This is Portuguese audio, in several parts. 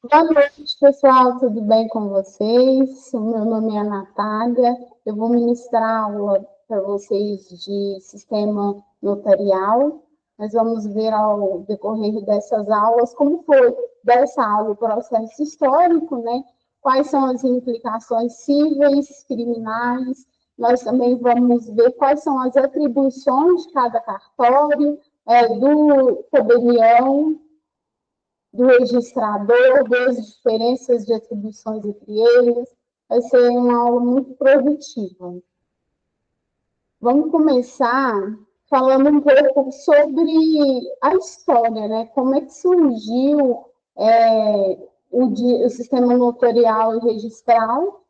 Boa noite, pessoal. Tudo bem com vocês? O meu nome é Natália. Eu vou ministrar aula para vocês de sistema notarial. Nós vamos ver ao decorrer dessas aulas como foi dessa aula o processo histórico, né? Quais são as implicações cíveis, criminais. Nós também vamos ver quais são as atribuições de cada cartório, do tabelião, do registrador, ver as diferenças de atribuições entre eles. Vai ser uma aula muito produtiva. Vamos começar falando um pouco sobre a história, né? Como é que surgiu o sistema notorial e registral.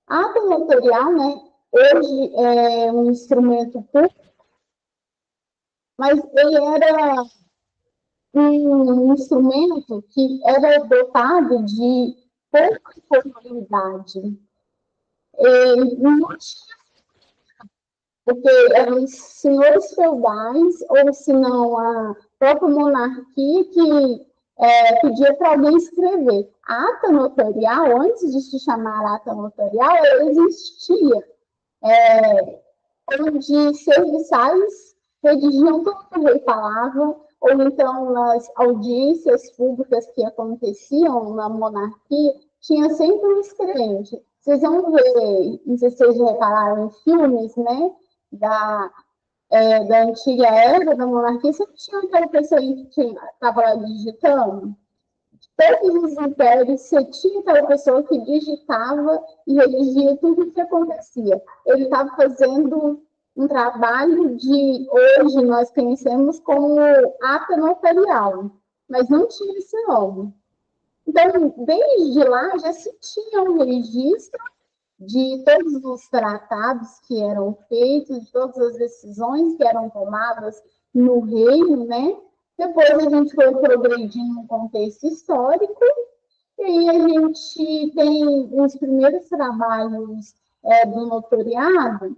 A ata notorial, né? Hoje é um instrumento público, mas ele era um instrumento que era dotado de pouca formalidade. Não tinha, porque eram os senhores feudais, ou se não a própria monarquia, que pedia para alguém escrever. A ata notarial, antes de se chamar ata notarial, ela existia, onde serviçais redigiam tudo que o rei falava, ou então nas audiências públicas que aconteciam na monarquia, tinha sempre um escrevente. Vocês vão ver, não sei se vocês repararam em filmes, né, da antiga era da monarquia, sempre tinha aquela pessoa que estava lá digitando. Todos os impérios, você tinha aquela pessoa que digitava e redigia tudo o que acontecia. Ele estava fazendo um trabalho de, hoje nós conhecemos como ata notarial, mas não tinha esse nome. Então, desde lá já se tinha um registro de todos os tratados que eram feitos, de todas as decisões que eram tomadas no reino, né? Depois a gente foi progredindo no contexto histórico, e aí a gente tem os primeiros trabalhos do notoriado,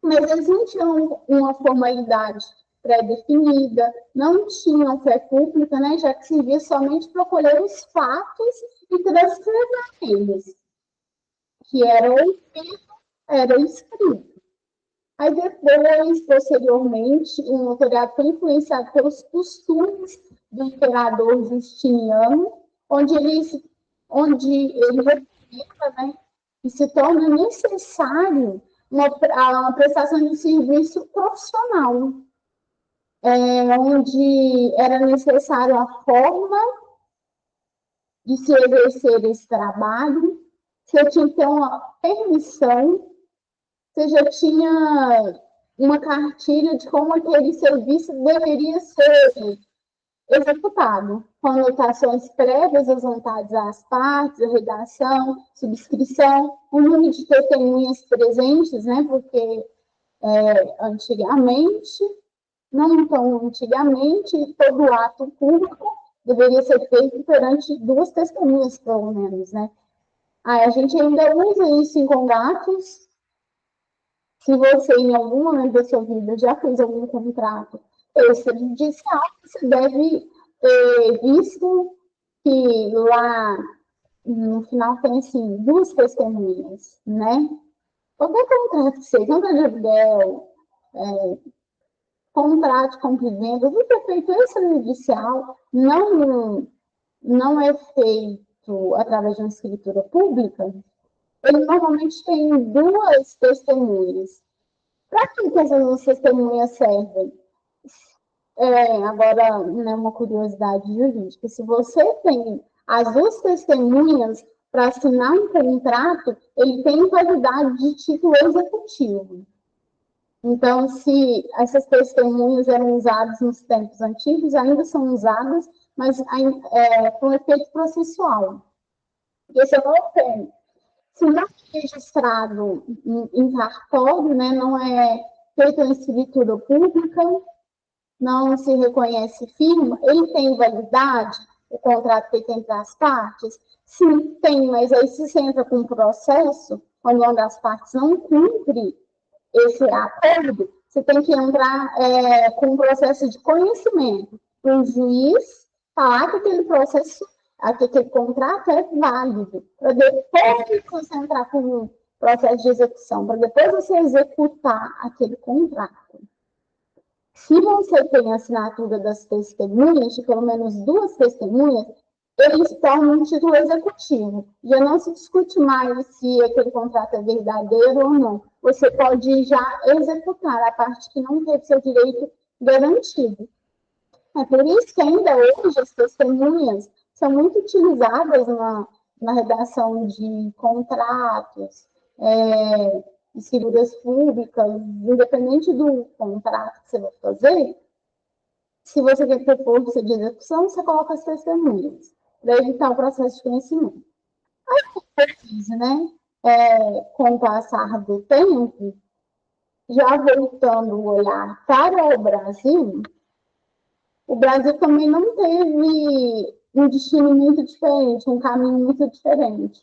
mas eles não tinham uma formalidade pré-definida, não tinham fé pública, né, já que servia somente para colher os fatos e transcrever eles, que era escrito. Aí depois, posteriormente, o notariado foi influenciado pelos costumes do imperador Justiniano, onde ele representa, né, e se torna necessário uma prestação de serviço profissional, onde era necessário a forma de se exercer esse trabalho, você tinha que ter uma permissão, você já tinha uma cartilha de como aquele serviço deveria ser executado, com anotações prévias às vontades das partes, a redação, subscrição, o número de testemunhas presentes, né? Porque antigamente, não tão antigamente, todo ato público deveria ser feito perante duas testemunhas, pelo menos, né? A gente ainda usa isso em contratos. Se você, em algum momento da sua vida, já fez algum contrato extrajudicial, você deve ter visto que lá no final tem assim, duas testemunhas, né? Qualquer contrato que seja, contrato de aluguel, contrato de compra e venda, tudo que é feito extrajudicial não é feito através de uma escritura pública, ele normalmente tem duas testemunhas. Para que essas duas testemunhas servem? Agora, né, uma curiosidade jurídica. Se você tem as duas testemunhas para assinar um contrato, ele tem qualidade de título executivo. Então, se essas testemunhas eram usadas nos tempos antigos, ainda são usadas, mas com efeito processual. Esse é o novo. Se não é registrado em cartório, né, não é feita em escritura pública, não se reconhece firma, ele tem validade, o contrato feito entre as partes? Sim, tem, mas aí se você entra com um processo, quando uma das partes não cumpre esse acordo, você tem que entrar com um processo de conhecimento, para o juiz falar que aquele processo, aquele contrato é válido, para depois você entrar com o processo de execução, para depois você executar aquele contrato. Se você tem a assinatura das testemunhas, de pelo menos 2 testemunhas, eles tornam um título executivo. Já não se discute mais se aquele contrato é verdadeiro ou não. Você pode já executar a parte que não teve seu direito garantido. É por isso que ainda hoje as testemunhas são muito utilizadas na redação de contratos, escrituras públicas, independente do contrato que você vai fazer. Se você quer ter força de execução, você coloca as testemunhas, para evitar o processo de conhecimento. Aí, né, com o passar do tempo, já voltando o olhar para o Brasil também não teve um destino muito diferente, um caminho muito diferente.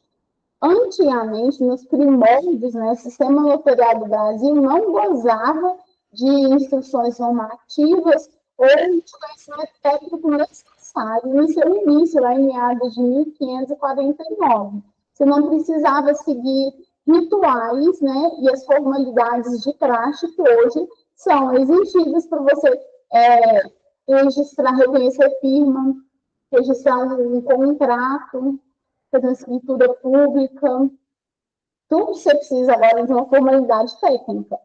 Antigamente, nos primórdios, né, o sistema notarial do Brasil não gozava de instruções normativas ou de conhecimento técnico necessário no seu início, lá em meados de 1549. Você não precisava seguir rituais, né, e as formalidades de praxe que hoje são exigidas para você registrar, reconhecer firma, registrar um contrato, fazer uma escritura pública. Tudo você precisa agora de uma formalidade técnica.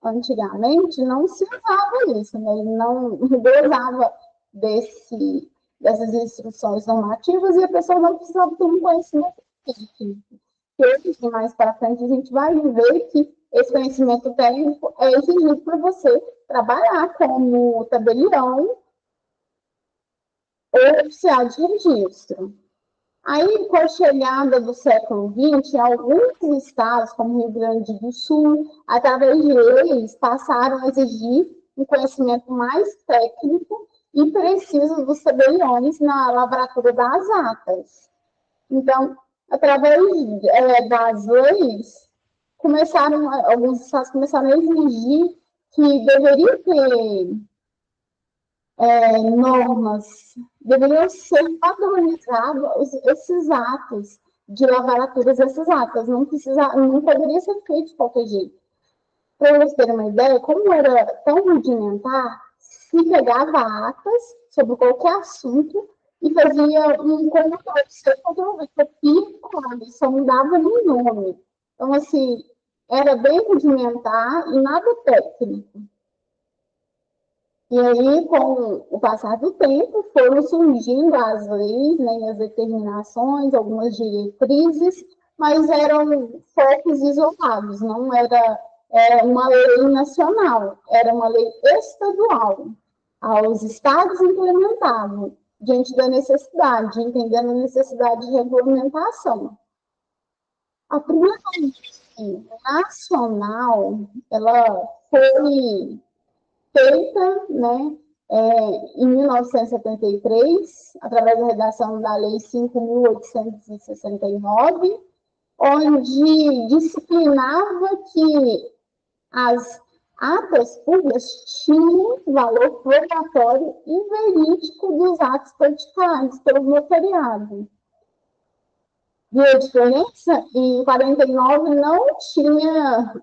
Antigamente não se usava isso, né? Não gozava dessas instruções normativas e a pessoa não precisava ter um conhecimento técnico. E mais para frente a gente vai ver que esse conhecimento técnico é exigido para você trabalhar como tabelião ou oficial de registro. Aí, com a chegada do século XX, alguns estados, como Rio Grande do Sul, através de leis, passaram a exigir um conhecimento mais técnico e preciso dos tabeliões na lavratura das atas. Então, através das leis, alguns estados começaram a exigir que deveria ter normas, deveriam ser padronizados esses atos de lavraturas, esses atos, não poderia ser feito de qualquer jeito. Para vocês terem uma ideia, como era tão rudimentar, se pegava atas sobre qualquer assunto e fazia um controle, você copia e só mudava no nome. Então, assim, era bem rudimentar e nada técnico. E aí, com o passar do tempo, foram surgindo as leis, né, as determinações, algumas diretrizes, mas eram focos isolados, não era uma lei nacional, era uma lei estadual. Os estados implementavam, diante da necessidade, entendendo a necessidade de regulamentação. A primeira lei nacional, ela foi feita, né, em 1973, através da redação da Lei 5.869, onde disciplinava que as atas públicas tinham valor probatório e verídico dos atos praticados pelo notariado. Viu a diferença? Em 49 não tinha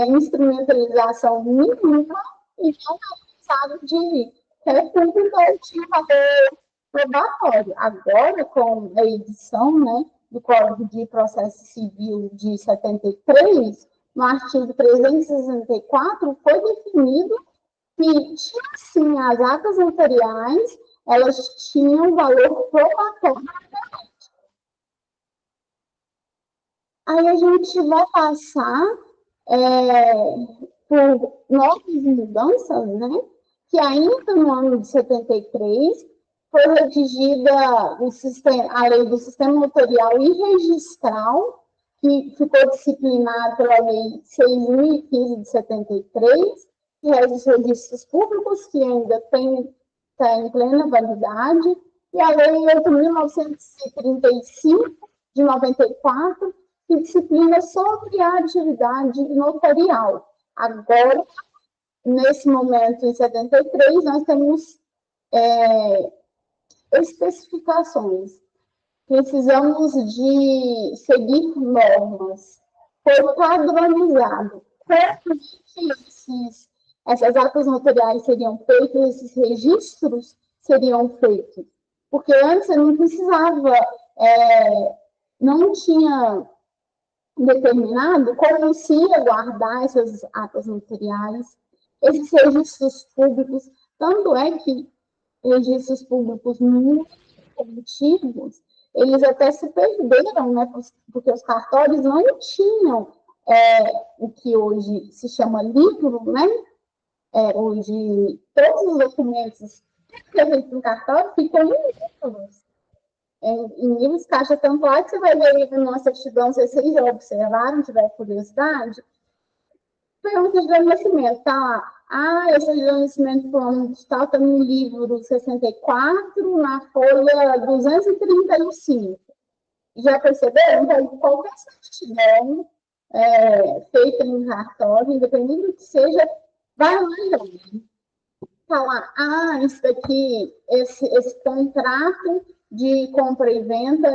instrumentalização nenhuma e não era usado de república ou tinha valor probatório. Agora, com a edição, né, do Código de Processo Civil de 73, no artigo 364, foi definido que tinha, sim, as atas notariais, elas tinham valor probatório. Aí a gente vai passar por novas mudanças, né? Que ainda no ano de 73 foi redigida a lei do sistema notarial e registral, que ficou disciplinada pela lei 6.015 de 73, que rege os registros públicos, que ainda está em plena validade, e a lei 8.935 de 94, que disciplina sobre a atividade notarial. Agora, nesse momento, em 73, nós temos especificações, precisamos de seguir normas, foi padronizado. Como que essas atas notariais seriam feitas, esses registros seriam feitos? Porque antes eu não precisava, não tinha determinado como se ia guardar essas atas notariais, esses registros públicos. Tanto é que registros públicos muito antigos, eles até se perderam, né? Porque os cartórios não tinham o que hoje se chama livro, né? Hoje, todos os documentos que a gente no cartório ficam em livros. Em livros caixa tanto lá que você vai ver na nossa certidão, se vocês já observaram, tiver curiosidade, pergunta de nascimento, tá lá. Esse de nascimento plano digital está no livro 64, na folha 235. Já perceberam? Então, qualquer certidão feita no cartório, independente do que seja, vai lá e olha. Tá lá, isso daqui, esse contrato de compra e venda,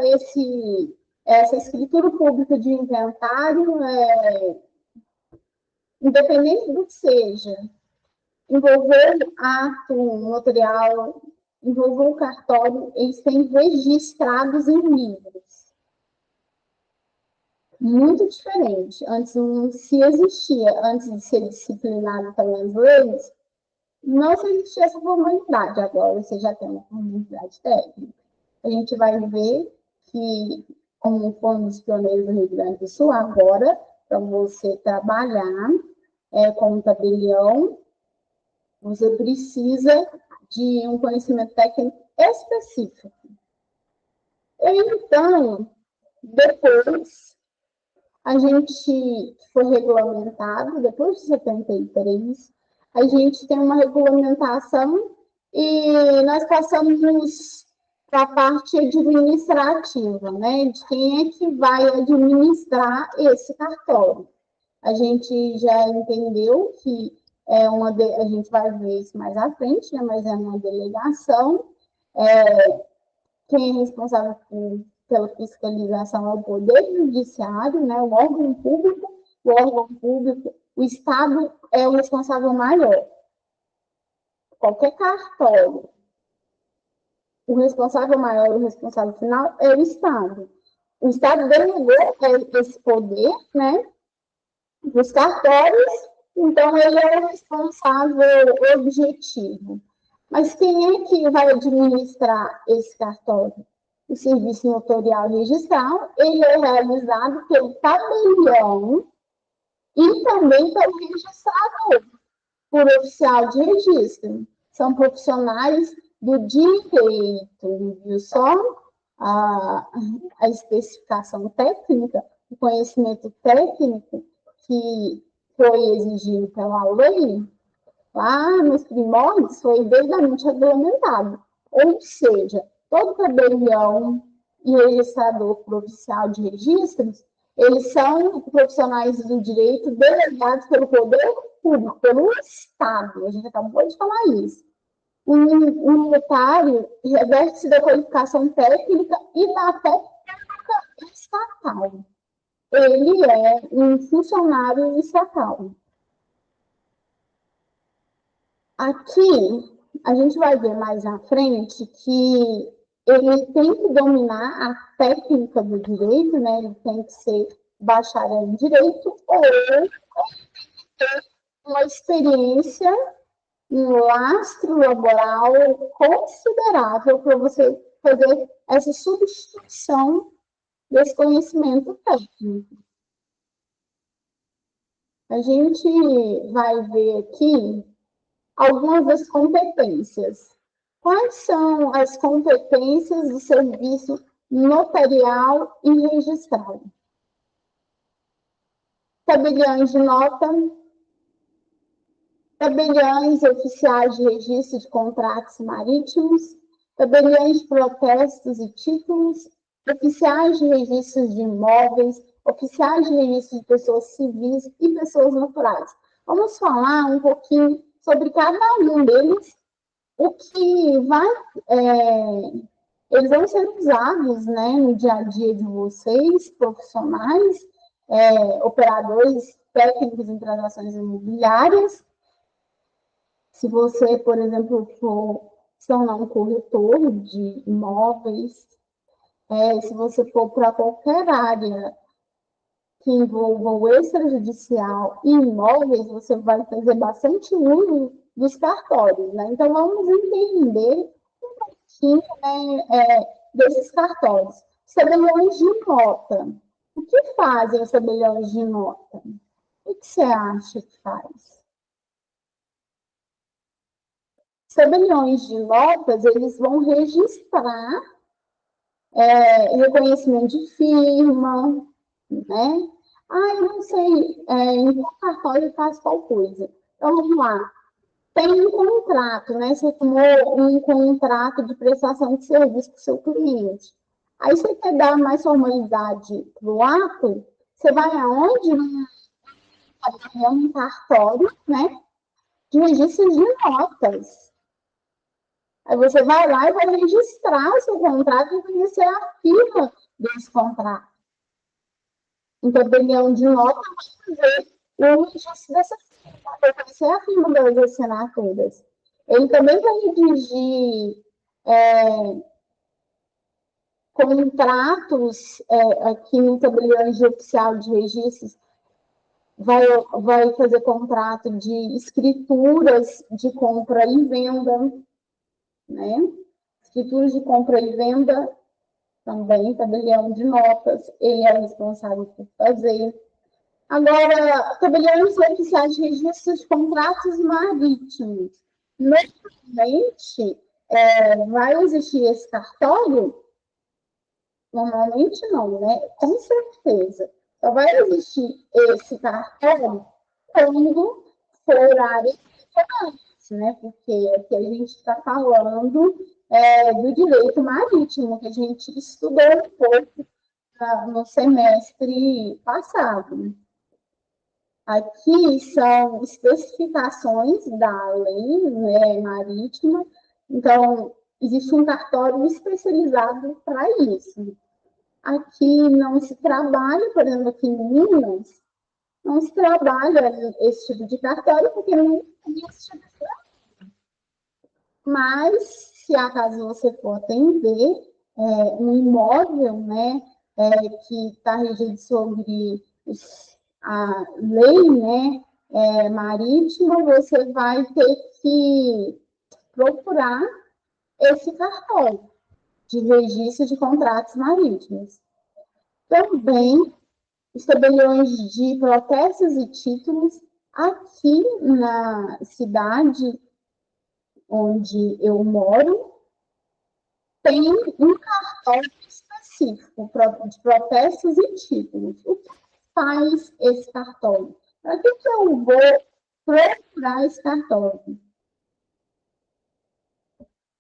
essa escritura pública de inventário, independente do que seja, envolver ato notarial, envolver o cartório, eles têm registrados em livros. Muito diferente. Antes não se existia, antes de ser disciplinado pelas leis, não se existia essa formalidade. Agora você já tem uma formalidade técnica. A gente vai ver que, como fomos os pioneiros do Rio Grande do Sul, agora, para você trabalhar como tabelião, você precisa de um conhecimento técnico específico. Então, depois, a gente foi regulamentado, depois de 73, a gente tem uma regulamentação e nós passamos para a parte administrativa, né? De quem é que vai administrar esse cartório. A gente já entendeu que a gente vai ver isso mais à frente, né? Mas é uma delegação. Quem é responsável pela fiscalização é o Poder Judiciário, né? O órgão público, o Estado é o responsável maior. Qualquer cartório, o responsável maior, o responsável final é o Estado. O Estado delegou esse poder, né? Dos cartórios, então ele é o responsável objetivo. Mas quem é que vai administrar esse cartório? O serviço notorial registral, ele é realizado pelo tabelião e também pelo registrador, por oficial de registro. São profissionais do direito, viu só? A especificação técnica, o conhecimento técnico que foi exigido pela lei, lá nos primórdios, foi devidamente regulamentado. Ou seja, todo tabelião e registrador provincial de registros, eles são profissionais do direito delegados pelo poder público, pelo Estado. A gente acabou de falar isso. O notário reveste-se da qualificação técnica e da técnica estatal. Ele é um funcionário estatal. Aqui, a gente vai ver mais à frente que ele tem que dominar a técnica do direito, né? Ele tem que ser bacharel em direito ou tem que ter uma experiência, um lastro laboral considerável para você fazer essa substituição desse conhecimento técnico. A gente vai ver aqui algumas das competências. Quais são as competências do serviço notarial e registral? Tabeliões de nota, tabeliões oficiais de registro de contratos marítimos, tabeliões de protestos e títulos, oficiais de registros de imóveis, oficiais de registro de pessoas civis e pessoas naturais. Vamos falar um pouquinho sobre cada um deles, o que vai eles vão ser usados, né, no dia a dia de vocês, profissionais, operadores técnicos em transações imobiliárias. Se você, por exemplo, for se tornar um corretor de imóveis, se você for para qualquer área que envolva o extrajudicial e imóveis, você vai fazer bastante uso dos cartórios, né? Então, vamos entender um pouquinho, né, desses cartórios. Os tabeliões de nota. O que fazem os tabeliões de nota? O que você acha que faz? Os tabeliões de notas, eles vão registrar reconhecimento de firma, né? Ah, eu não sei, em qual cartório faz qual coisa. Então, vamos lá. Tem um contrato, né? Você tomou um contrato de prestação de serviço para o seu cliente. Aí você quer dar mais formalidade para o ato, você vai aonde? É um cartório, né? De registro de notas. Aí você vai lá e vai registrar o seu contrato e conhecer a firma desse contrato. Então, tabelião de nota vai fazer o registro dessa firma, vai conhecer a firma das assinaturas. Ele também vai redigir contratos aqui no tabelião de oficial de registros, vai fazer contrato de escrituras de compra e venda, né? Escrituras de compra e venda também, tabelião de notas, ele é responsável por fazer. Agora, tabeliões oficiais de registros de contratos marítimos. Normalmente, vai existir esse cartório? Normalmente não, né? Com certeza. Só vai existir esse cartório quando for área diferente, né? Porque aqui a gente está falando do direito marítimo, que a gente estudou um pouco no semestre passado. Aqui são especificações da lei, né, marítima, então existe um cartório especializado para isso. Aqui não se trabalha, por exemplo, aqui em Minas, não se trabalha esse tipo de cartório, porque não tem esse tipo de trabalho. Mas, se acaso você for atender um imóvel, né, que está regido sobre a lei, né, marítima, você vai ter que procurar esse cartório de registro de contratos marítimos. Também os tabeliões de protestos e títulos aqui na cidade onde eu moro, tem um cartório específico de protestos e títulos. O que faz esse cartório? Para que eu vou procurar esse cartório?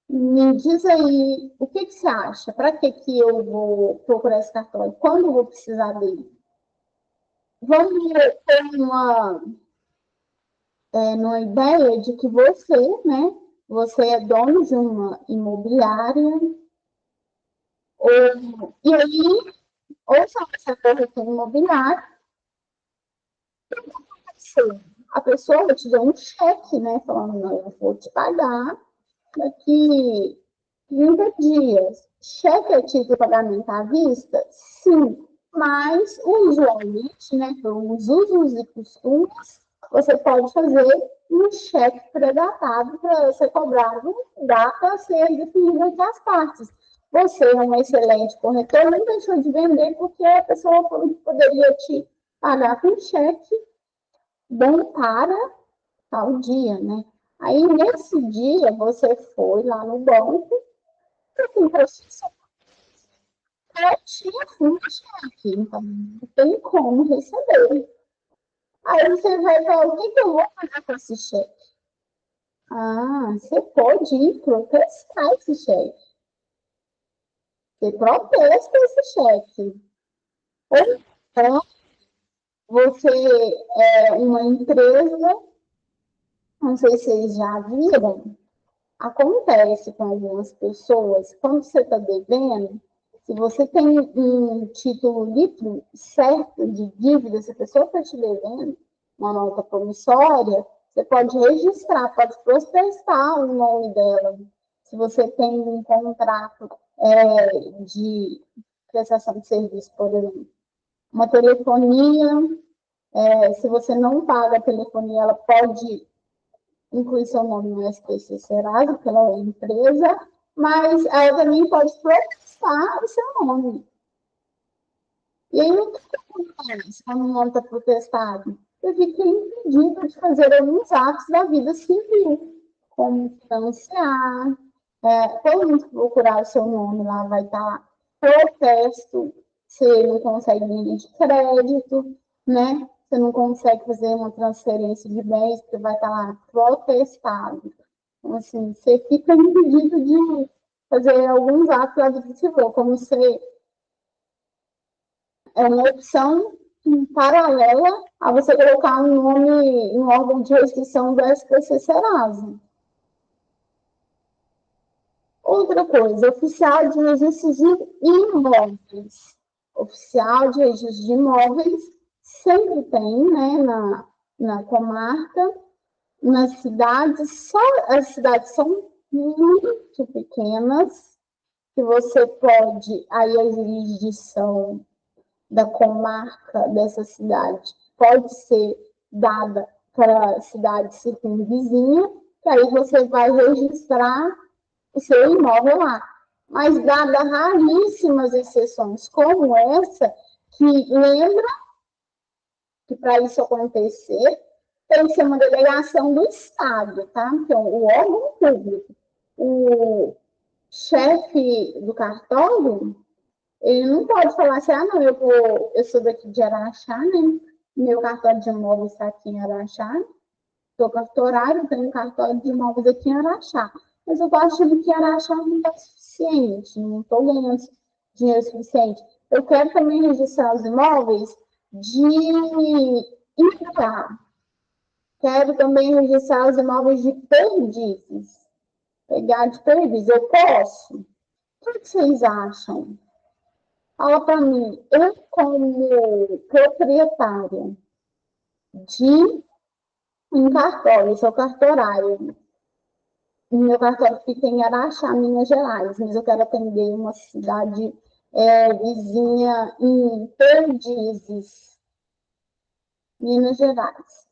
Me diz aí, o que você acha? Para que eu vou procurar esse cartório? Quando eu vou precisar dele? Vamos ter uma ideia de que você, né? Você é dono de uma imobiliária, e aí, ou se você é corretor imobiliário, a pessoa vai te dar um cheque, né? Falando, não, eu vou te pagar daqui 30 dias. Cheque é tipo de pagamento à vista? Sim, mas usualmente, né, pelos usos e costumes, você pode fazer um cheque pré-datado para ser cobrado data a ser definida entre as partes. Você é um excelente corretor, não deixou de vender porque a pessoa poderia te pagar com cheque bom para tal dia, né? Aí, nesse dia, você foi lá no banco, assim, processou, tinha fundo de cheque, então não tem como receber. Aí você vai falar, o que eu vou fazer com esse cheque? Ah, você pode ir protestar esse cheque. Você protesta esse cheque. Ou então, você é uma empresa, não sei se vocês já viram, acontece com algumas pessoas, quando você está devendo, se você tem um título livre certo de dívida, se a pessoa está te devendo uma nota promissória, você pode registrar, pode protestar o nome dela. Se você tem um contrato de prestação de serviço, por exemplo, uma telefonia, se você não paga a telefonia, ela pode incluir seu nome no SPC Serasa, porque ela é empresa, mas ela também pode protestar o seu nome. E aí, o que acontece quando o nome está protestado? Eu fiquei impedido de fazer alguns atos da vida civil, como financiar, todo mundo que procurar o seu nome lá vai estar lá, protesto, você não consegue linha de crédito, né? Você não consegue fazer uma transferência de bens, porque vai estar lá protestado. Então, assim, você fica impedido de fazer alguns atos da vida civil, como você é uma opção paralela a você colocar um nome em órgão de restrição do SPC Serasa. Outra coisa, oficial de registro de imóveis. Oficial de registro de imóveis sempre tem, né, na comarca, nas cidades, só as cidades são muito pequenas, que você pode, aí a jurisdição da comarca dessa cidade pode ser dada para a cidade circunvizinha, que aí você vai registrar o seu imóvel lá. Mas, dadas raríssimas exceções como essa, que lembra que para isso acontecer, tem que ser uma delegação do Estado, tá? Então, o órgão público, o chefe do cartório, ele não pode falar assim, não, eu sou daqui de Araxá, né? Meu cartório de imóveis está aqui em Araxá, sou cartorário, tenho um cartório de imóveis aqui em Araxá. Mas eu estou achando que Araxá não está suficiente, não estou ganhando dinheiro suficiente. Eu quero também registrar os imóveis de Ibirá. Quero também registrar os imóveis de Perdizes. Pegar de Perdizes, eu posso? O que vocês acham? Fala para mim, eu como proprietária de um cartório, sou cartorária, meu cartório fica em Araxá, Minas Gerais, mas eu quero atender uma cidade vizinha em Perdizes, Minas Gerais.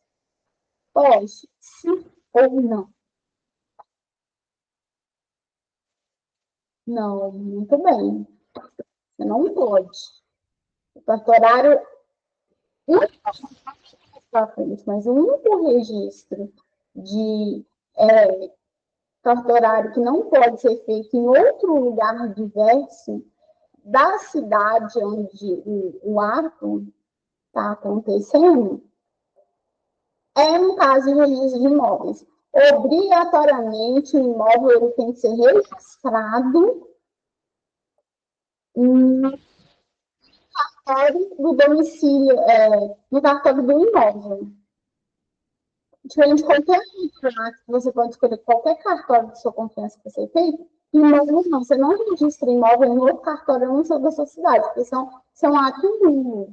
Posso? Sim ou não? Não, muito bem. Você não pode. O cartorário, mas o único registro de cartorário que não pode ser feito em outro lugar diverso da cidade onde o ato está acontecendo, no caso de registro de imóveis. Obrigatoriamente, o imóvel ele tem que ser registrado no cartório do domicílio, no cartório do imóvel. Diferente de qualquer contrato, você pode escolher qualquer cartório de sua confiança que você tem, imóvel não. Você não registra imóvel em outro cartório não sei da sua cidade, porque são atos nulos.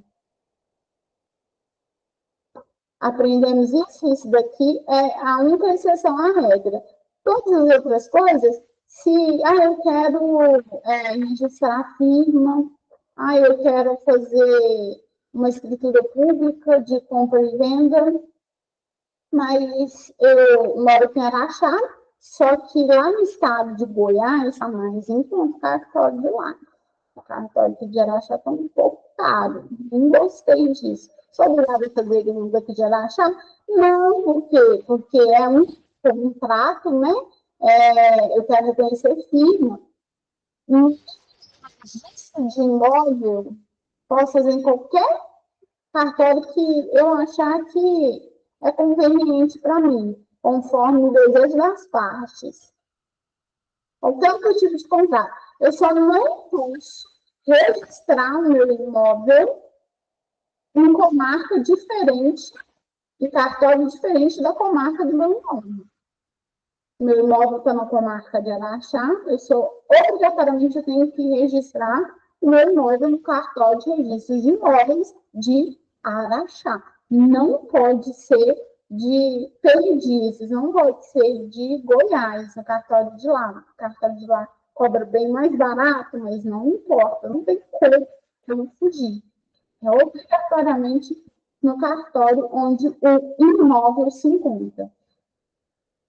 Aprendemos isso daqui é a única exceção à regra. Todas as outras coisas, se eu quero registrar a firma, eu quero fazer uma escritura pública de compra e venda, mas eu moro em Araxá, só que lá no estado de Goiás está mais em conta o cartório de lá. O cartório de Araxá está um pouco caro, não gostei disso. Sou obrigada a fazer daqui de Araxá? Não, por quê? Porque é um contrato, né? Eu quero reconhecer firma. De imóvel, posso fazer em qualquer cartório que eu achar que é conveniente para mim, conforme o desejo das partes. Qualquer outro tipo de contrato. Eu só não posso registrar o meu imóvel em comarca diferente, de cartório diferente da comarca do meu imóvel. meu imóvel está na comarca de Araxá, obrigatoriamente eu tenho que registrar o meu imóvel no cartório de registro de imóveis de Araxá. Não pode ser de Perdizes, não pode ser de Goiás, no cartório de lá. O cartório de lá cobra bem mais barato, mas não importa, não tem como fugir. É obrigatoriamente no cartório onde o imóvel se encontra.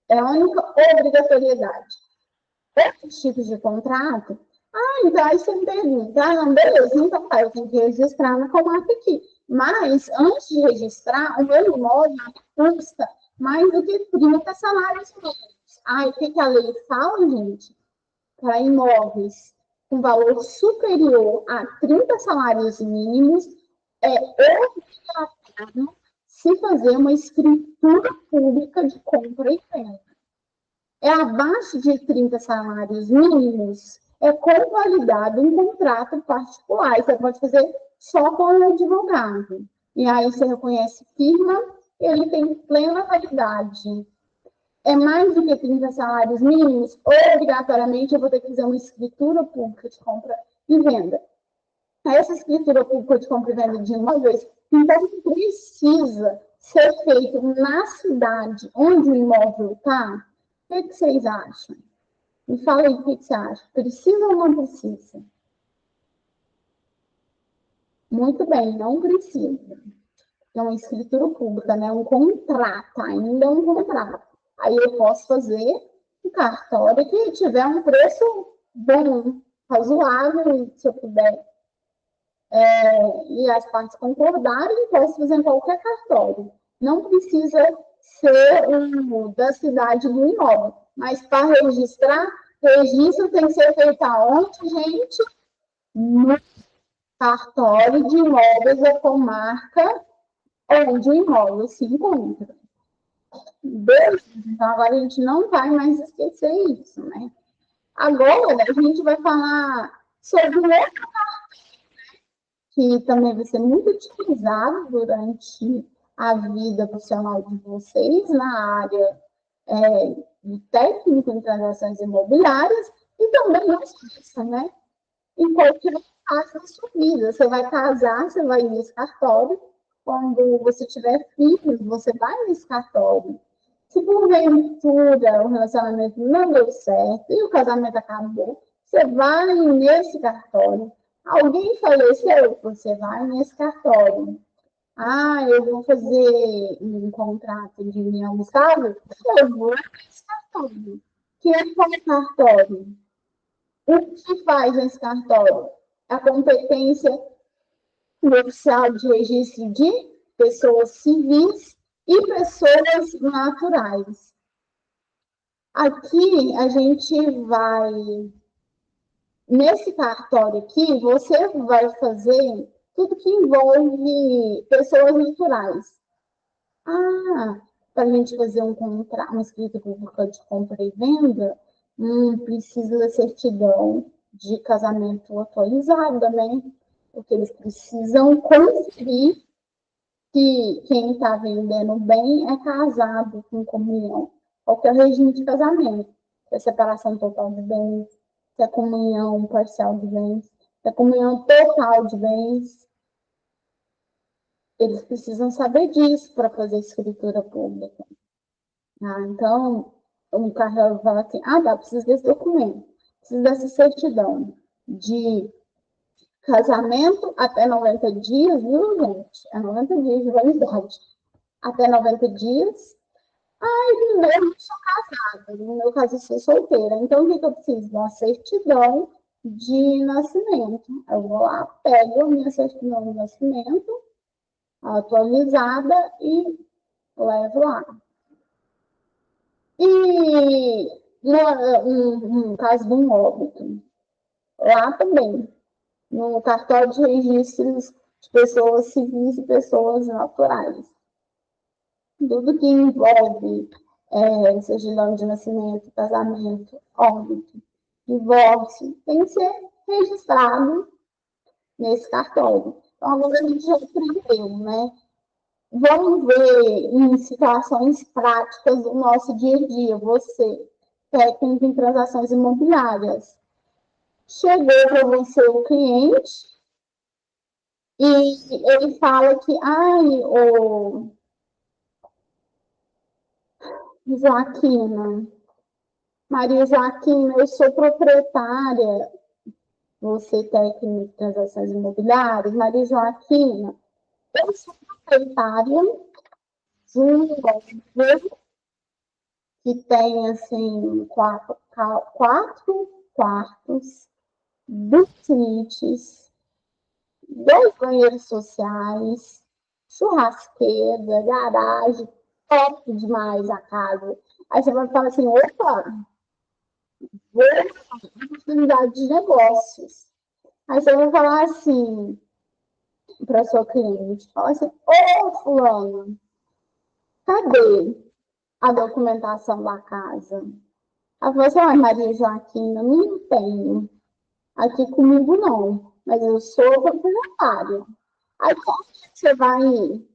É a única obrigatoriedade. Outros tipos de contrato, então aí você me pergunta, não, beleza, então tá, eu tenho que registrar na comarca aqui. Mas, antes de registrar, o meu imóvel custa mais do que 30 salários mínimos. O que a lei fala, gente? Para imóveis com valor superior a 30 salários mínimos, é obrigatório se fazer uma escritura pública de compra e venda. É abaixo de 30 salários mínimos, é convalidado um contrato particular. Você pode fazer só com o advogado. E aí você reconhece firma, ele tem plena validade. É mais do que 30 salários mínimos, obrigatoriamente eu vou ter que fazer uma escritura pública de compra e venda. Essa escritura pública de compra e venda de imóveis, então, precisa ser feito na cidade onde o imóvel está. O que vocês acham? Me fala aí o que você acha. Precisa ou não precisa? Muito bem, não precisa. É uma escritura pública, né? Um contrato, ainda é um contrato. Aí eu posso fazer um cartório que tiver um preço bom, razoável, se eu puder. E as partes concordarem, posso fazer em qualquer cartório. Não precisa ser da cidade do imóvel. Mas para registrar, registro tem que ser feito aonde, gente? No cartório de imóveis da comarca onde o imóvel se encontra. Beleza? Então, agora a gente não vai mais esquecer isso, né? Agora, a gente vai falar sobre o outro que também vai ser muito utilizado durante a vida profissional de vocês na área de técnico em transações imobiliárias e também não só isso, né? Em qualquer fase da sua vida. Você vai casar, você vai nesse cartório. Quando você tiver filhos, você vai nesse cartório. Se porventura o relacionamento não deu certo e o casamento acabou, você vai nesse cartório. Alguém faleceu, você vai nesse cartório. Eu vou fazer um contrato de união estável, eu vou nesse cartório. Que é qual cartório? O que faz esse cartório? A competência do oficial de registro de pessoas civis e pessoas naturais. Aqui a gente vai, nesse cartório aqui, você vai fazer tudo que envolve pessoas naturais. Para a gente fazer uma escrita pública de compra e venda, precisa da certidão de casamento atualizada, né? Porque eles precisam conferir que quem está vendendo bem é casado com comunhão. Qual que é o regime de casamento? Se é separação total de bens, se é comunhão parcial de bens, se é comunhão total de bens. Eles precisam saber disso para fazer escritura pública. Então, o cartório fala assim, precisa desse documento, precisa dessa certidão de casamento até 90 dias, viu, gente? É 90 dias de validade. Até 90 dias. Primeiro, eu não sou casada. No meu caso, eu sou solteira. Então, o que eu preciso? De uma certidão de nascimento. Eu vou lá, pego a minha certidão de nascimento, atualizada, e levo lá. E no caso de um óbito, lá também, no cartório de registros de pessoas civis e pessoas naturais. Tudo que envolve certidão de nascimento, casamento, óbito, divórcio, tem que ser registrado nesse cartório. Então, agora a gente já aprendeu, né? Vamos ver em situações práticas do nosso dia a dia. Você técnico em transações imobiliárias. Chegou para você o cliente e ele fala que, ô Joaquina, Maria Joaquina, eu sou proprietária, você técnico em transações imobiliárias, Maria Joaquina, eu sou proprietária de um imóvel que tem, assim, quatro quartos, 2 suítes, 2 banheiros sociais, churrasqueira, garagem, top demais a casa. Aí você vai falar assim, opa, vou oportunidade de negócios. Aí você vai falar assim para o seu cliente, fala assim, ô fulano, cadê a documentação da casa? Ela falou assim, Maria Joaquina, não tenho. Aqui comigo não, mas eu sou proprietária. Aí como que você vai ir?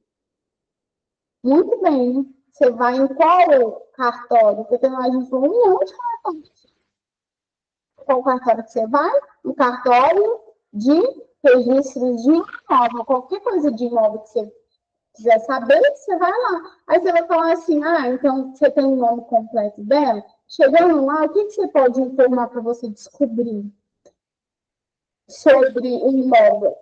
Muito bem. Você vai em qual cartório? Porque tem mais de um monte de cartório. Qual cartório que você vai? O cartório de registro de imóvel. Qualquer coisa de imóvel que você quiser saber, você vai lá. Aí você vai falar assim, então você tem o nome completo dela? Chegando lá, o que você pode informar para você descobrir sobre o imóvel?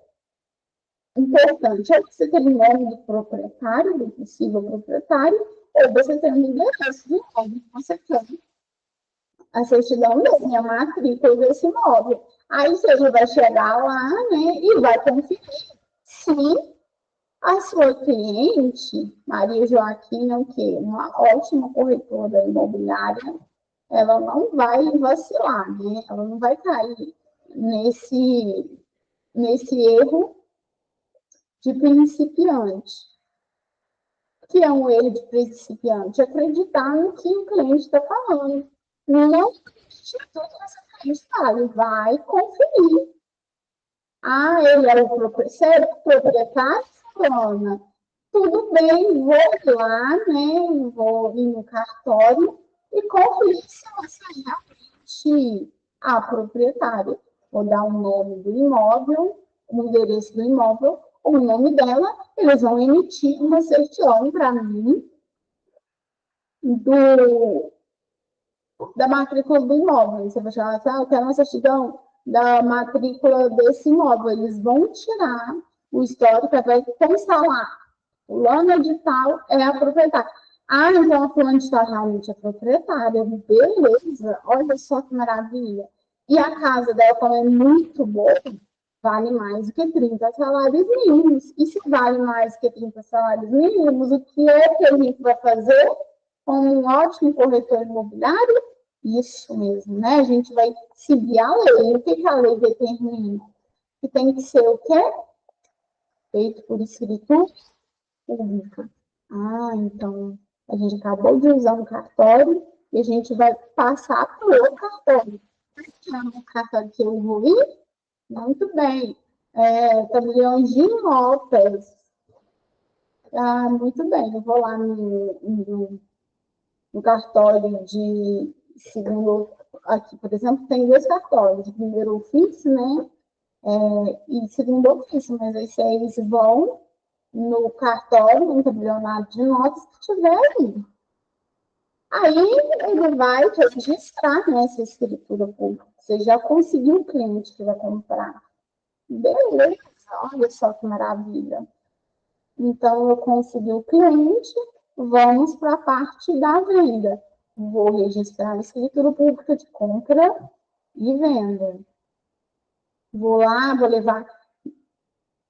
Importante é você ter o nome do proprietário, do possível proprietário, ou você ter um endereço do imóvel que você quer. A certidão dele, a matrícula desse imóvel. Aí você já vai chegar lá, né, e vai conferir se a sua cliente, Maria Joaquina, que é uma ótima corretora imobiliária, ela não vai vacilar, né? Ela não vai cair nesse erro de principiante. O que é um erro de principiante? Acreditar no que o cliente está falando. Não acredite em tudo que essa cliente fala, vai conferir. Ele é o proprietário, fulana. Tudo bem, vou lá, né? Vou ir no cartório e conferir se você é realmente a proprietária. Vou dar o nome do imóvel, o endereço do imóvel, o nome dela, eles vão emitir uma certidão para mim da matrícula do imóvel. Você vai falar assim, eu quero uma certidão da matrícula desse imóvel. Eles vão tirar o histórico, vai constar lá. Fulana de tal é a proprietária. Então a fulana de tal realmente é proprietária. Beleza, olha só que maravilha. E a casa dela, como é muito boa, vale mais do que 30 salários mínimos. E se vale mais do que 30 salários mínimos, o que é que a gente vai fazer como um ótimo corretor imobiliário? Isso mesmo, né? A gente vai seguir a lei. O que a lei determina? Que tem que ser o quê? Feito por escritura pública. Então, a gente acabou de usar um cartório e a gente vai passar para o outro cartório. O cartório que eu vou ir? Muito bem. Tabeliões de notas. Muito bem. Eu vou lá no cartório de segundo. Aqui, por exemplo, tem 2 cartórios. De primeiro ofício, né? E segundo ofício, mas aí vocês vão no cartório, no tabelionato de notas que tiver aí. Aí ele vai te registrar nessa escritura pública. Você já conseguiu o cliente que vai comprar. Beleza, olha só que maravilha. Então, eu consegui o cliente, vamos para a parte da venda. Vou registrar a escritura pública de compra e venda. Vou lá, vou levar,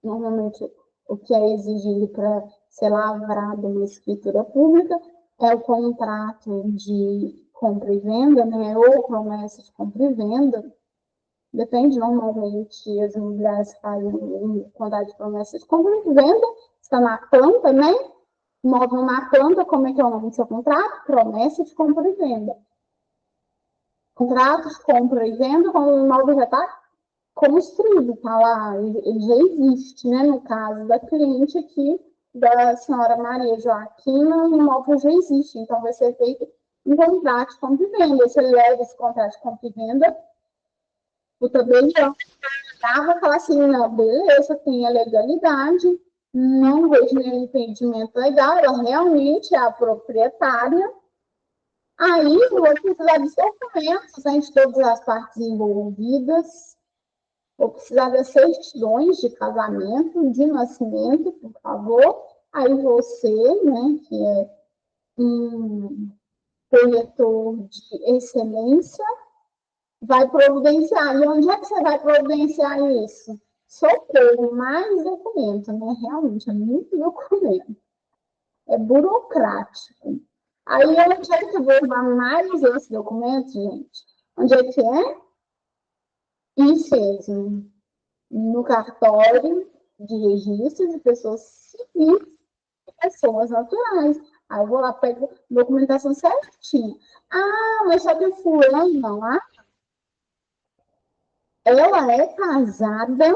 normalmente, o que é exigido para ser lavrado uma escritura pública é o contrato de compra e venda, né? Ou promessa de compra e venda. Depende, normalmente, as imobiliárias fazem um contrato de promessa de compra e venda, está na planta, né? Imóvel na planta, como é que é o nome do seu contrato? Promessa de compra e venda. Contrato de compra e venda, quando o imóvel já está construído, tá lá, ele já existe, né? No caso da cliente aqui, da senhora Maria Joaquina, o imóvel já existe, então vai ser feito um contrato de compra e venda. Você leva esse contrato de compra e venda, o tabelião vai falar assim, não, beleza, tem a legalidade, não vejo nenhum impedimento legal, ela realmente é a proprietária. Aí eu vou precisar de documentos, né, de todas as partes envolvidas, vou precisar das certidões de casamento, de nascimento, por favor. Aí você, né, que é um corretor de excelência, vai providenciar. E onde é que você vai providenciar isso? Socorro, mais documento, né? Realmente é muito documento. É burocrático. Aí, onde é que eu vou levar mais esse documento, gente? Onde é que é? Isso mesmo. No cartório de registro de pessoas civis e pessoas naturais. Aí eu vou lá, pego documentação certinha. Ah, mas só que fulano, não. Ela é casada,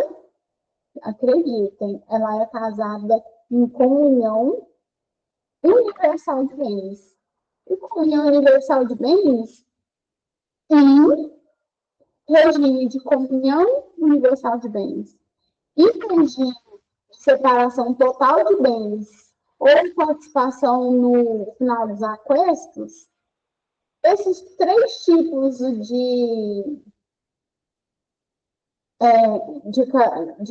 acreditem, ela é casada em comunhão universal de bens. E comunhão universal de bens em regime de comunhão universal de bens e regime de separação total de bens ou participação no final dos aquestos, esses três tipos de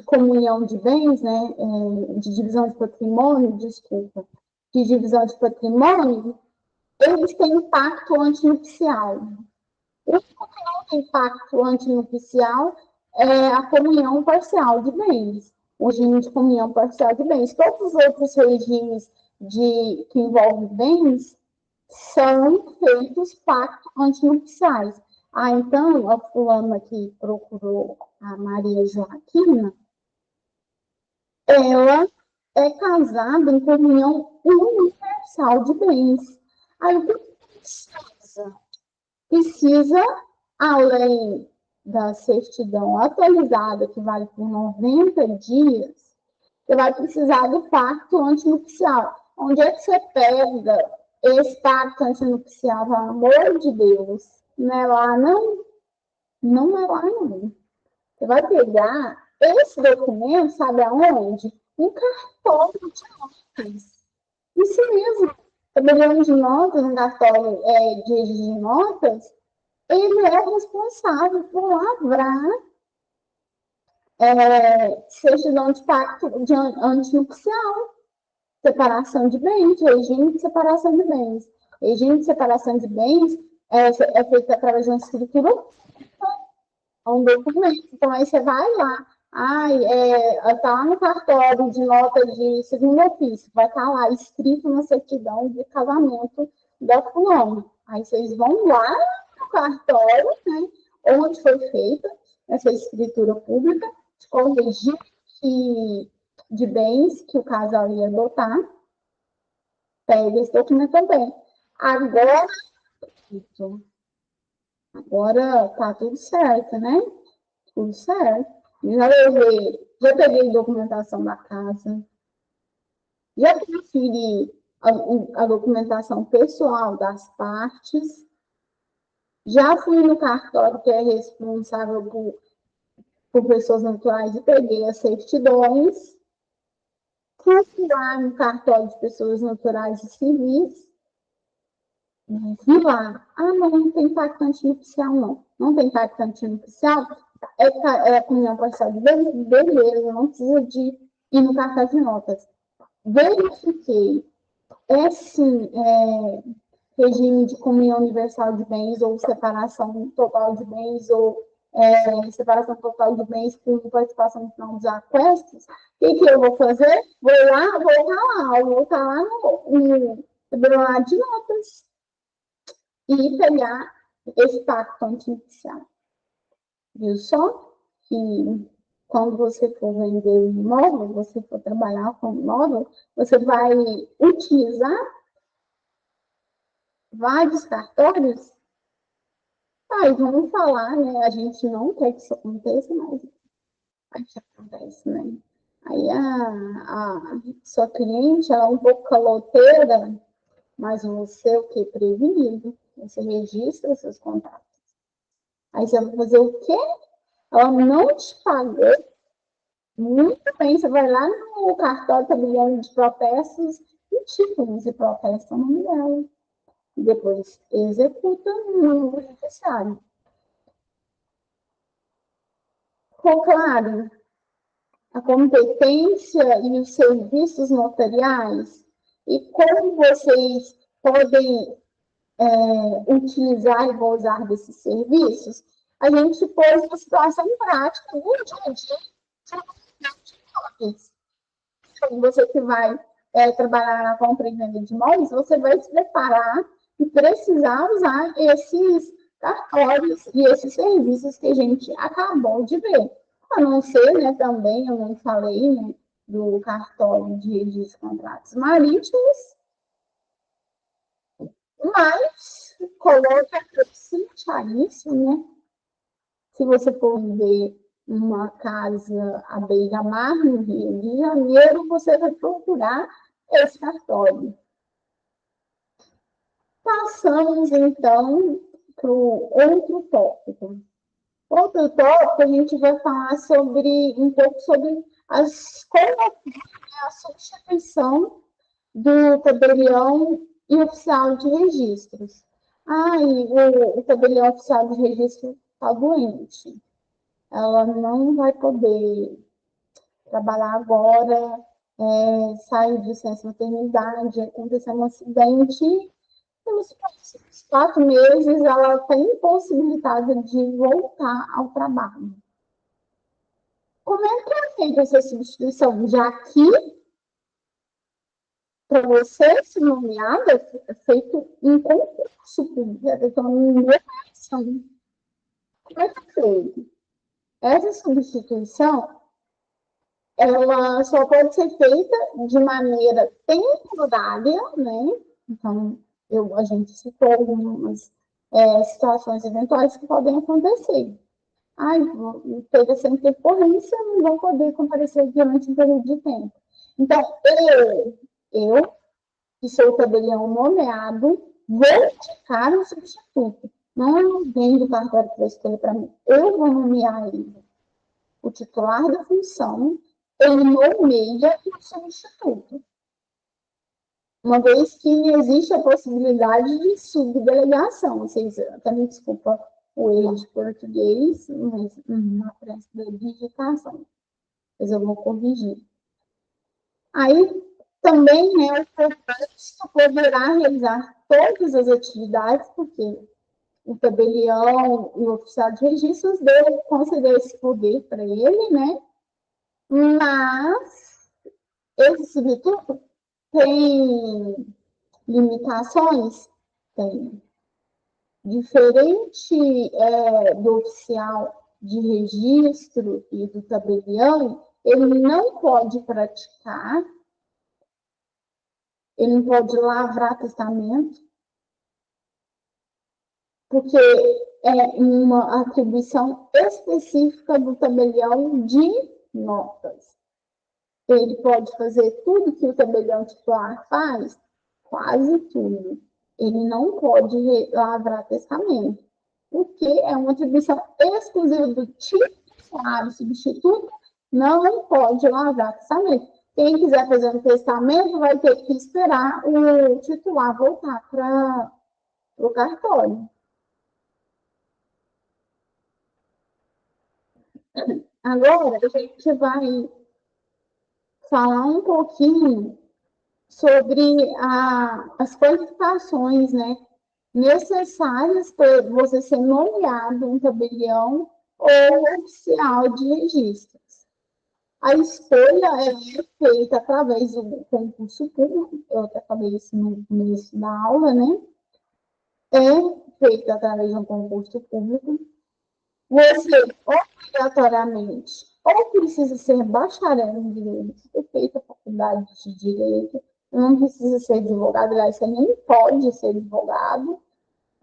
comunhão de bens, né, de divisão de patrimônio, desculpa, de divisão de patrimônio, eles têm impacto antinupcial. O que não tem impacto antinupcial é a comunhão parcial de bens, o regime de comunhão parcial de bens. Todos os outros regimes que envolvem bens são feitos pactos antinupciais. Ah, então, a fulana que procurou a Maria Joaquina, ela é casada em comunhão universal de bens. Aí, o que precisa? Precisa, além da certidão atualizada, que vale por 90 dias, você vai precisar do pacto antinupcial. Onde é que você pega esse pacto antinupcial, pelo amor de Deus? Não é lá, não? Não é lá, não. Você vai pegar esse documento, sabe aonde? Um cartório de notas. Isso mesmo. Tabelião de notas, um cartório de notas, ele é responsável por lavrar certidão de pacto de antinupcial, separação de bens, regime de separação de bens. Regime de separação de bens é feito através de uma escritura, um documento. Então, aí você vai lá, tá lá no cartório de nota de segundo ofício, vai estar lá escrito na certidão de casamento da fulana. Aí vocês vão lá no cartório, né, onde foi feita essa escritura pública, com regime de bens que o casal ia adotar, pega esse documento também. Agora tá tudo certo, né? Tudo certo. Já peguei documentação da casa, já conferi a documentação pessoal das partes, já fui no cartório que é responsável por pessoas naturais e peguei as certidões, fui lá no cartório de pessoas naturais e civis, vi lá, não tem impacto antinupcial, não. Não tem impacto antinupcial, é a comunhão parcial de bens, beleza, não precisa de ir no cartão de notas. Verifiquei, sim, regime de comunhão universal de bens ou separação total de bens ou separação total de bens por participação no final dos aquestos. O que eu vou fazer? Vou voltar lá no tribunal de notas e pegar esse pacto antinupcial. Viu só? Que quando você for vender um imóvel, você for trabalhar com imóvel, você vai utilizar vários cartórios. Vamos falar, né? A gente não quer que isso aconteça, mas que acontece, né? Aí a sua cliente, ela é um pouco caloteira, mas você o quê? Prevenido. Você registra seus contratos. Aí você vai fazer o quê? Ela não te pagou. Muito bem, você vai lá no cartório tabelião de protestos e título de protesto no nome dela. E depois executa no judiciário. Ficou claro? A competência e os serviços notariais e como vocês podem utilizar e gozar desses serviços, a gente pôs uma situação prática no dia a dia de imóveis. Então, você que vai trabalhar na compra e venda de imóveis, você vai se preparar e precisar usar esses cartórios e esses serviços que a gente acabou de ver. A não ser, né, também, eu não falei, né, do cartório de registro de contratos marítimos, mas coloca para isso, né? Se você for ver uma casa à beira-mar no Rio de Janeiro, você vai procurar esse cartório. Passamos, então, para o outro tópico. Outro tópico, a gente vai falar um pouco sobre a substituição do tabelião e oficial de registros. O tabelião oficial de registro está doente. Ela não vai poder trabalhar agora, sai de licença maternidade, aconteceu um acidente, nos próximos 4 meses ela está impossibilitada de voltar ao trabalho. Como é que é feita essa substituição? Já que, para você ser nomeada, é feito um concurso público, é feito uma nomeação. Como é que é feito? Essa substituição, ela só pode ser feita de maneira temporária, né? Então, a gente citou algumas situações eventuais que podem acontecer. Teve essa intercorrência, não vão poder comparecer durante um período de tempo. Então, eu que sou o tabelião nomeado, vou indicar um substituto. Não é alguém do cartório que vai escolher para mim. Eu vou nomear ele. O titular da função, ele nomeia o substituto. Uma vez que existe a possibilidade de subdelegação. Vocês até me desculpa o erro de português, mas na frente da digitação. Mas eu vou corrigir. Aí, também, né, o proposto poderá realizar todas as atividades, porque o tabelião e o oficial de registros deve conceder esse poder para ele, né? Mas esse substituto tem limitações? Tem. Diferente do oficial de registro e do tabelião, ele não pode praticar, ele não pode lavrar testamento, porque é uma atribuição específica do tabelião de notas. Ele pode fazer tudo que o tabelião titular faz, quase tudo. Ele não pode lavrar testamento, porque é uma atribuição exclusiva do titular, o substituto não pode lavrar testamento. Quem quiser fazer um testamento vai ter que esperar o titular voltar para o cartório. Agora, a gente vai falar um pouquinho sobre as qualificações, né, necessárias para você ser nomeado um tabelião ou oficial de registros. A escolha é feita através do concurso público, eu até falei isso no começo da aula, né? É feita através de um concurso público. Você, obrigatoriamente, ou precisa ser bacharel em direito, ter feito a faculdade de direito, não precisa ser advogado, aliás, você nem pode ser advogado,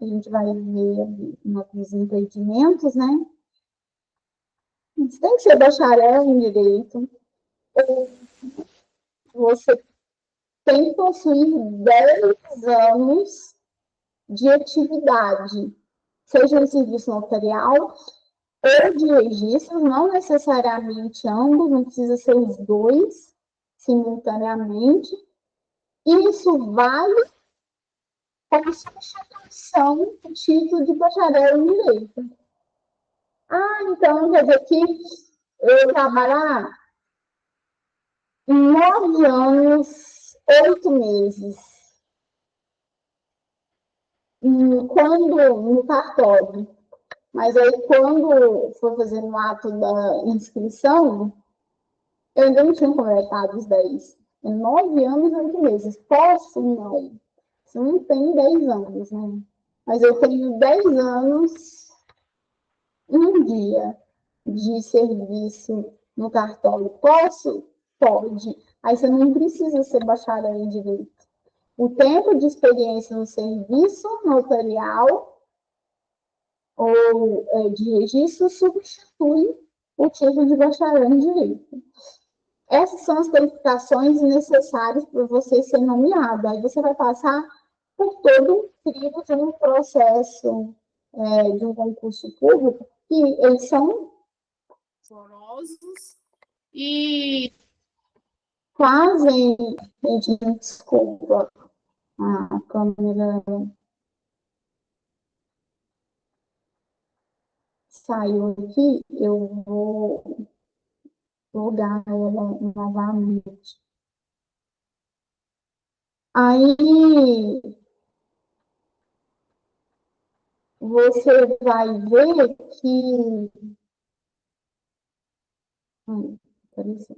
a gente vai ver nos entendimentos, né? Você tem que ser bacharel em direito, ou você tem que possuir 10 anos de atividade, seja em serviço notarial ou de registros, não necessariamente ambos, não precisa ser os dois simultaneamente. Isso vale para substituição do título de bacharel em direito. Então quer dizer que eu trabalhar 9 anos, 8 meses, quando no cartório. Mas aí, quando for fazer no ato da inscrição, eu ainda não tinha completado os 10. 9 anos e 8 meses. Posso? Não. Você não tem 10 anos, né? Mas eu tenho 10 anos, um dia de serviço no cartório. Posso? Pode. Aí você não precisa ser bacharel em direito. O tempo de experiência no serviço notarial ou de registro substitui o título de bacharel em direito. Essas são as qualificações necessárias para você ser nomeado. Aí você vai passar por todo o crivo de um processo de um concurso público, que eles são Forosos e fazem, gente, desculpa, a câmera saiu aqui, eu vou logar ela novamente. Aí você vai ver que. Apareceu.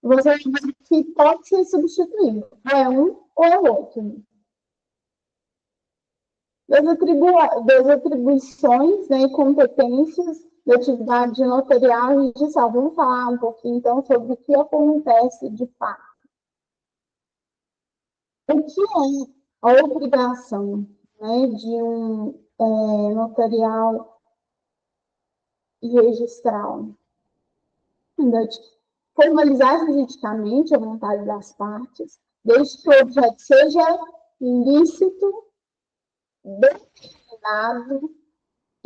Você vai ver que pode ser substituído. É um ou é outro. Das atribuições, né, e competências da atividade notarial e judicial. Vamos falar um pouquinho, então, sobre o que acontece de fato. O que é a obrigação, né, de um notarial e registral? Formalizar juridicamente a vontade das partes, desde que o objeto seja ilícito, determinado,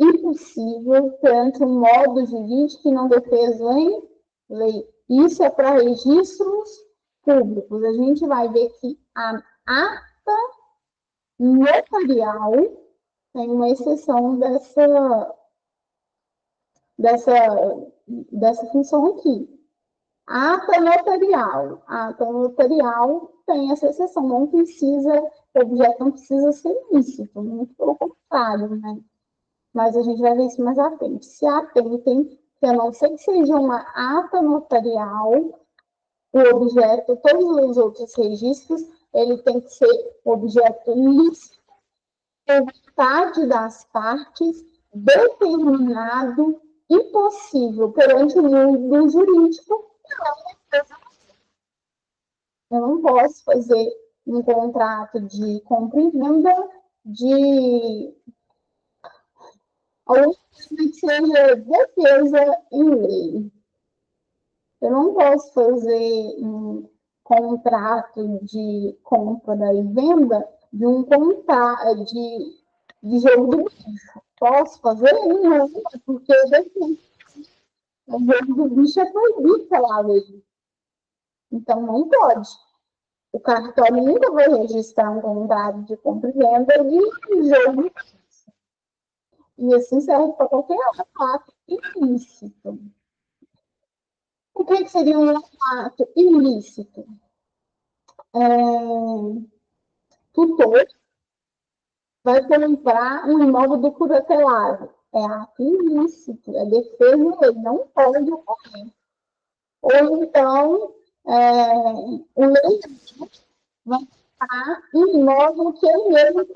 impossível perante um modo jurídico e não defeso em lei. Isso é para registros públicos. A gente vai ver que a ata notarial tem uma exceção dessa função aqui. A ata notarial tem essa exceção, não precisa, o objeto não precisa ser lícito, muito pelo contrário, né? Mas a gente vai ver isso mais à frente. Se atentem, que a não ser que seja uma ata notarial, o objeto, todos os outros registros, ele tem que ser objeto lícito, vontade das partes, determinado, impossível perante o mundo jurídico. Eu não posso fazer um contrato de compra e venda de alguma coisa que seja defesa em lei. Eu não posso fazer um contrato de compra e venda de um contrato de jogo do bicho. Posso fazer? Não, porque o jogo do bicho é proibido pela lei. Então, não pode. O cartório nunca vai registrar um contrato de compra e venda de jogo. E assim serve para qualquer ato ilícito. O que seria um ato ilícito? Tutor vai comprar um imóvel do curatelado. É ato ilícito, é defesa da lei, não pode ocorrer. Ou então, o leilão vai comprar um imóvel que ele mesmo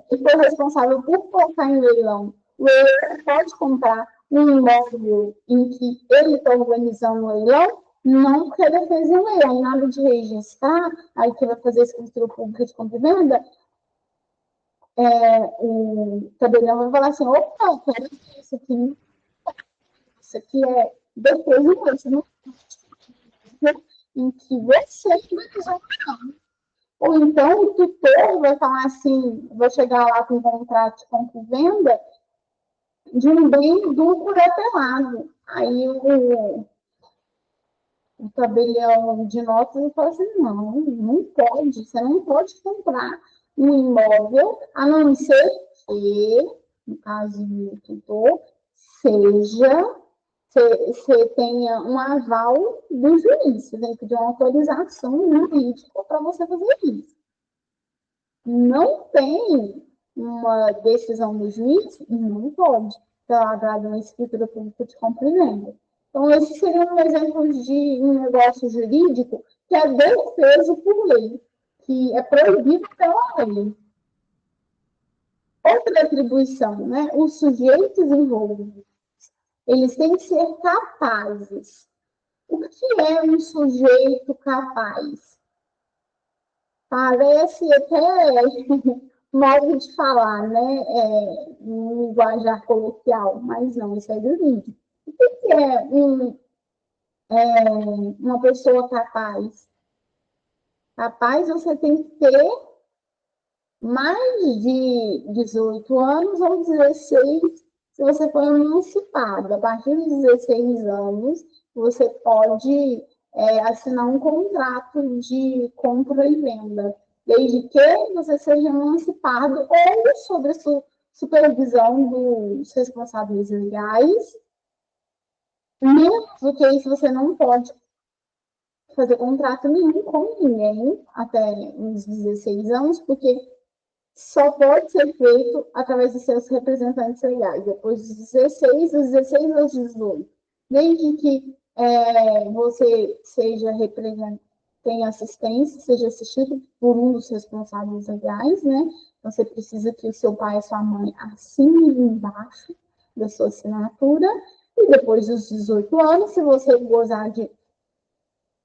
que foi responsável por colocar em leilão. O leilão pode comprar um imóvel em que ele está organizando um leilão, não quer defesa em leilão, nada de registrar, aí que vai fazer escritura pública de compra e venda, o tabelião vai falar assim, opa, eu quero isso aqui. Isso aqui é depois do mesmo, em que você vai resolver. Ou então o tutor vai falar assim, vai chegar lá com um contrato de compra e venda de um bem duplo retelado. Aí o tabelião de notas fala assim, não pode, você não pode comprar um imóvel, a não ser que, no caso do tutor, você tenha um aval do juiz, você tem que pedir uma autorização jurídica para você fazer isso. Não tem uma decisão do juiz, não pode, pela agrado de uma escritura pública de compra e venda. Então, esse seria um exemplo de um negócio jurídico que é defeso por lei, que é proibido pela lei. Outra atribuição, né? Os sujeitos envolvidos, eles têm que ser capazes. O que é um sujeito capaz? Parece até modo de falar, né? Um linguajar coloquial, mas não, isso é jurídico. O que é uma pessoa capaz? Capaz você tem que ter mais de 18 anos ou 16, se você for emancipado. A partir de 16 anos, você pode assinar um contrato de compra e venda, desde que você seja emancipado ou sob a supervisão dos responsáveis legais. Menos do que isso, você não pode fazer contrato nenhum com ninguém até uns 16 anos, porque só pode ser feito através de seus representantes legais, depois dos 16 aos 18. Desde que você seja tenha assistência, seja assistido por um dos responsáveis legais, né? Você precisa que o seu pai e sua mãe assinem embaixo da sua assinatura, e depois dos 18 anos, se você gozar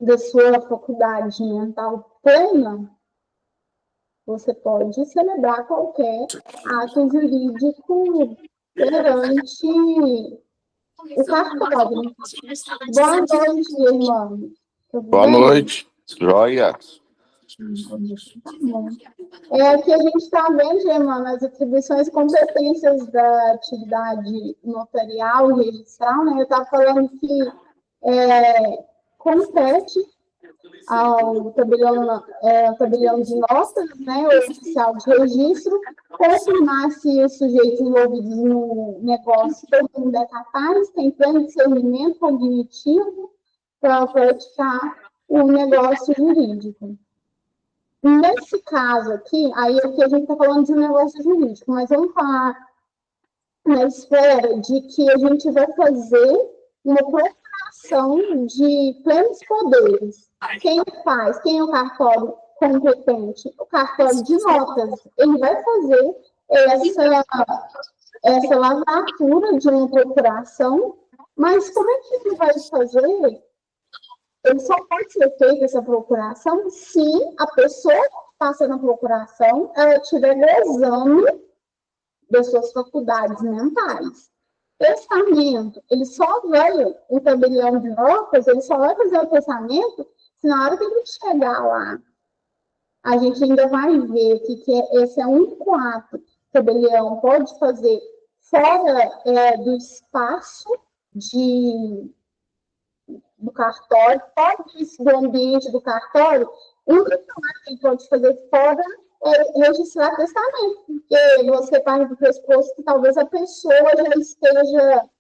da sua faculdade mental plena, você pode celebrar qualquer ato jurídico perante o cartório. Boa noite, irmão. Boa noite. Joia. Tá bom. Aqui a gente está vendo, Germano, as atribuições e competências da atividade notarial e registral, né? Eu estava falando que compete ao tabelião de notas, né, o oficial de registro, confirmar se os sujeitos envolvidos no negócio, todo mundo é capaz, tem pleno discernimento cognitivo para praticar o negócio jurídico. Nesse caso aqui a gente está falando de um negócio jurídico, mas vamos falar na esfera de que a gente vai fazer uma procuração de plenos poderes. Quem faz? Quem é o cartório competente? O cartório de notas. Ele vai fazer essa lavratura de uma procuração, mas como é que ele vai fazer? Ele só pode ser feita essa procuração se a pessoa que passa na procuração ela estiver gozando das suas faculdades mentais. Testamento, ele só vai, o tabelião de notas, ele só vai fazer o testamento se na hora que ele chegar lá, a gente ainda vai ver que esse é um único ato que o tabelião pode fazer fora do espaço do cartório, fora do ambiente do cartório. O único ato que ele pode fazer fora registrar testamento, porque você parte do pressuposto que talvez a pessoa já esteja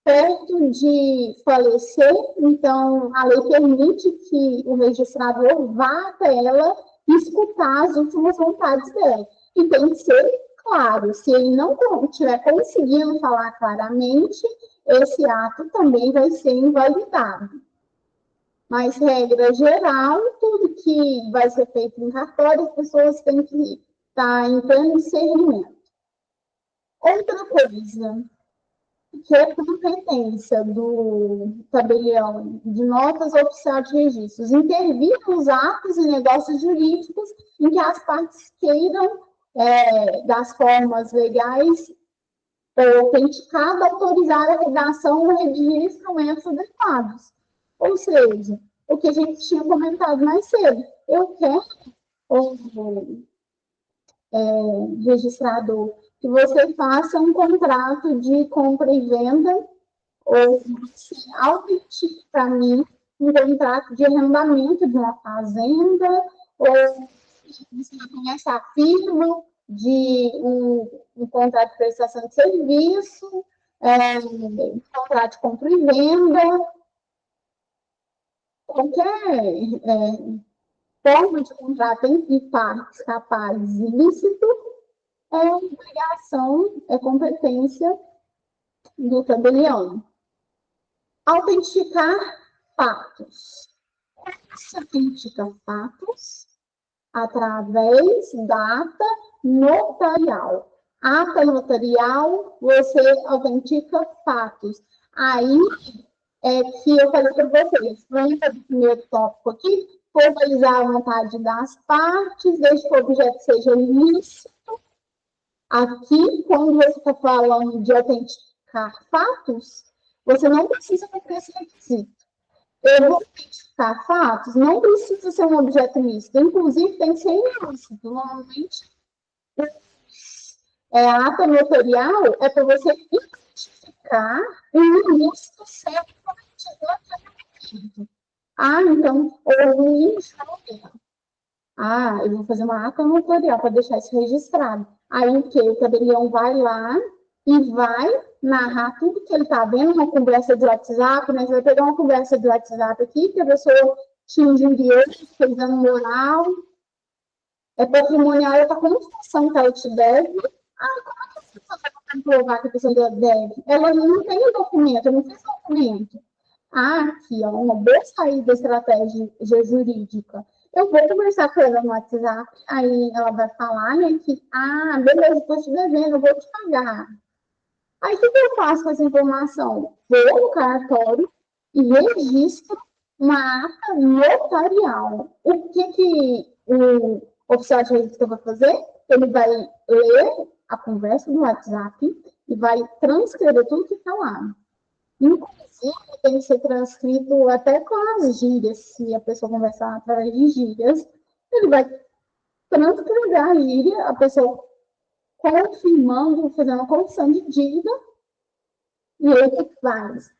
perto de falecer, então a lei permite que o registrador vá até ela e escutar as últimas vontades dela. E tem que ser claro, se ele não estiver conseguindo falar claramente, esse ato também vai ser invalidado. Mas, regra geral, tudo que vai ser feito em cartório, as pessoas têm que estar em pleno discernimento. Outra coisa, que é competência do tabelião de notas oficial de registros, intervir nos atos e negócios jurídicos em que as partes queiram, das formas legais, ou autenticado, autorizar a redação ou redigir instrumentos adequados. Ou seja, o que a gente tinha comentado mais cedo, eu quero, registrador, que você faça um contrato de compra e venda, ou você autentique para mim um contrato de arrendamento de uma fazenda, ou você reconhece a firma de um contrato de prestação de serviço, um contrato de compra e venda, qualquer forma de contrato entre partes capazes e ilícito é obrigação, é competência do tabelião. Autenticar fatos. Como se autentica fatos? Através da ata notarial. Ata notarial, você autentica fatos. Aí é que eu falei para vocês, lembra do primeiro tópico aqui? Formalizar a vontade das partes, desde que o objeto seja ilícito. Aqui, quando você está falando de autenticar fatos, você não precisa cumprir esse requisito. Eu vou autenticar fatos, não precisa ser um objeto ilícito, inclusive tem que ser ilícito. Normalmente, a ata notarial é para você identificar o ilícito certo cometido naquele momento. Então, houve um injustiça. Eu vou fazer uma ata notarial para deixar isso registrado. Aí o que? O tabelião vai lá e vai narrar tudo que ele está vendo, uma conversa de WhatsApp, né? Você vai pegar uma conversa de WhatsApp aqui, que a pessoa te enviou, fez dano moral, é patrimonial, essa construção que ela te deve. Como é que a pessoa vai comprovar que a pessoa deve? Ela não tem o documento, não fez documento. Aqui, uma boa saída estratégia jurídica. Eu vou conversar com ela no WhatsApp, aí ela vai falar, né, que, beleza, estou te devendo, eu vou te pagar. Aí, o que eu faço com essa informação? Vou no cartório e registro uma ata notarial. O que o oficial de registro vai fazer? Ele vai ler a conversa do WhatsApp e vai transcrever tudo que está lá. Inclusive, tem que ser transcrito até com as gírias, se a pessoa conversar através de gírias, ele vai transcrever a gíria, a pessoa confirmando, fazendo uma confissão de dívida, e aí o que faz?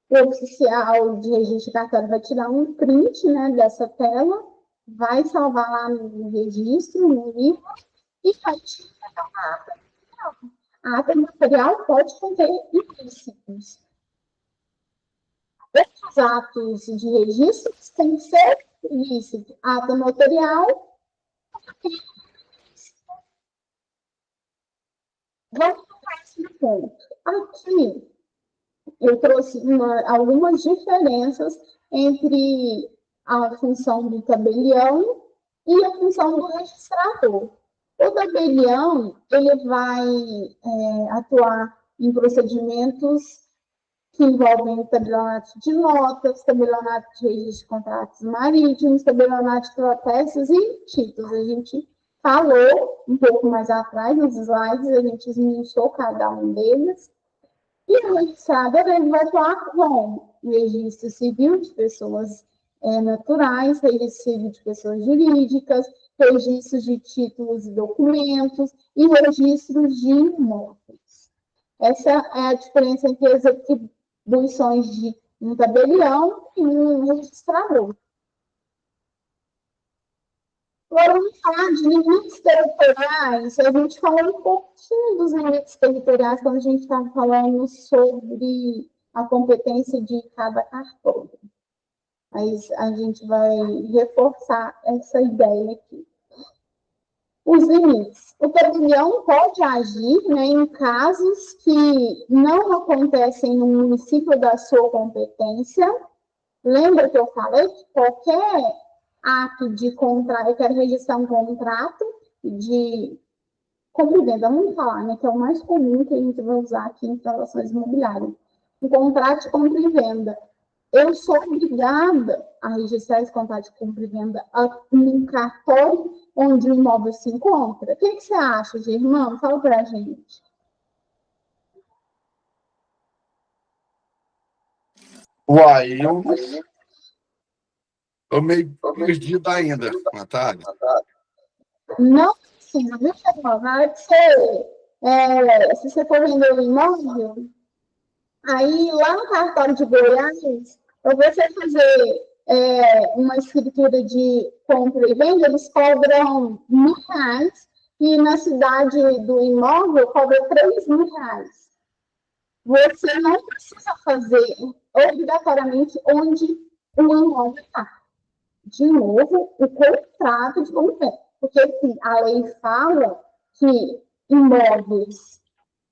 O oficial de registro cartório vai tirar um print, né, dessa tela, vai salvar lá no registro, no livro, e vai te entregar uma ata notarial. A ata notarial pode conter ilícitos. Outros atos de registro têm que ser ilícitos. Ata notarial. Vamos para o próximo ponto. Aqui, eu trouxe algumas diferenças entre a função do tabelião e a função do registrador. O tabelião, ele vai atuar em procedimentos que envolvem tabelionato de notas, tabelionato de registro de contratos marítimos, tabelionato de protestos e títulos. A gente falou um pouco mais atrás, nos slides, a gente esmiuçou cada um deles. E o registrador, ele vai atuar com registro civil de pessoas naturais, registro civil de pessoas jurídicas, registros de títulos e documentos e registros de imóveis. Essa é a diferença entre as atribuições de um tabelião e um registrador. Agora, vamos falar de limites territoriais. A gente falou um pouquinho dos limites territoriais quando a gente estava falando sobre a competência de cada cartório. Mas a gente vai reforçar essa ideia aqui. Os limites. O tabelião pode agir, né, em casos que não acontecem no município da sua competência. Lembra que eu falei que qualquer ato de contrato, eu quero registrar um contrato de compra e venda, vamos falar, né, que é o mais comum que a gente vai usar aqui em transações imobiliárias. Um contrato de compra e venda. Eu sou obrigada a registrar esse contrato de compra e venda num cartório onde o imóvel se encontra. O que você acha, Germano? Fala para a gente. Uai, eu tô meio perdido ainda, Natália. Não precisa, viu, Chegou? Na hora que se você for vender um imóvel, aí lá no cartório de Goiás, para você fazer uma escritura de compra e venda, eles cobram R$ 1.000 e na cidade do imóvel cobra R$ 3.000. Você não precisa fazer obrigatoriamente onde o imóvel está. De novo, o contrato de compra. Porque assim, a lei fala que imóveis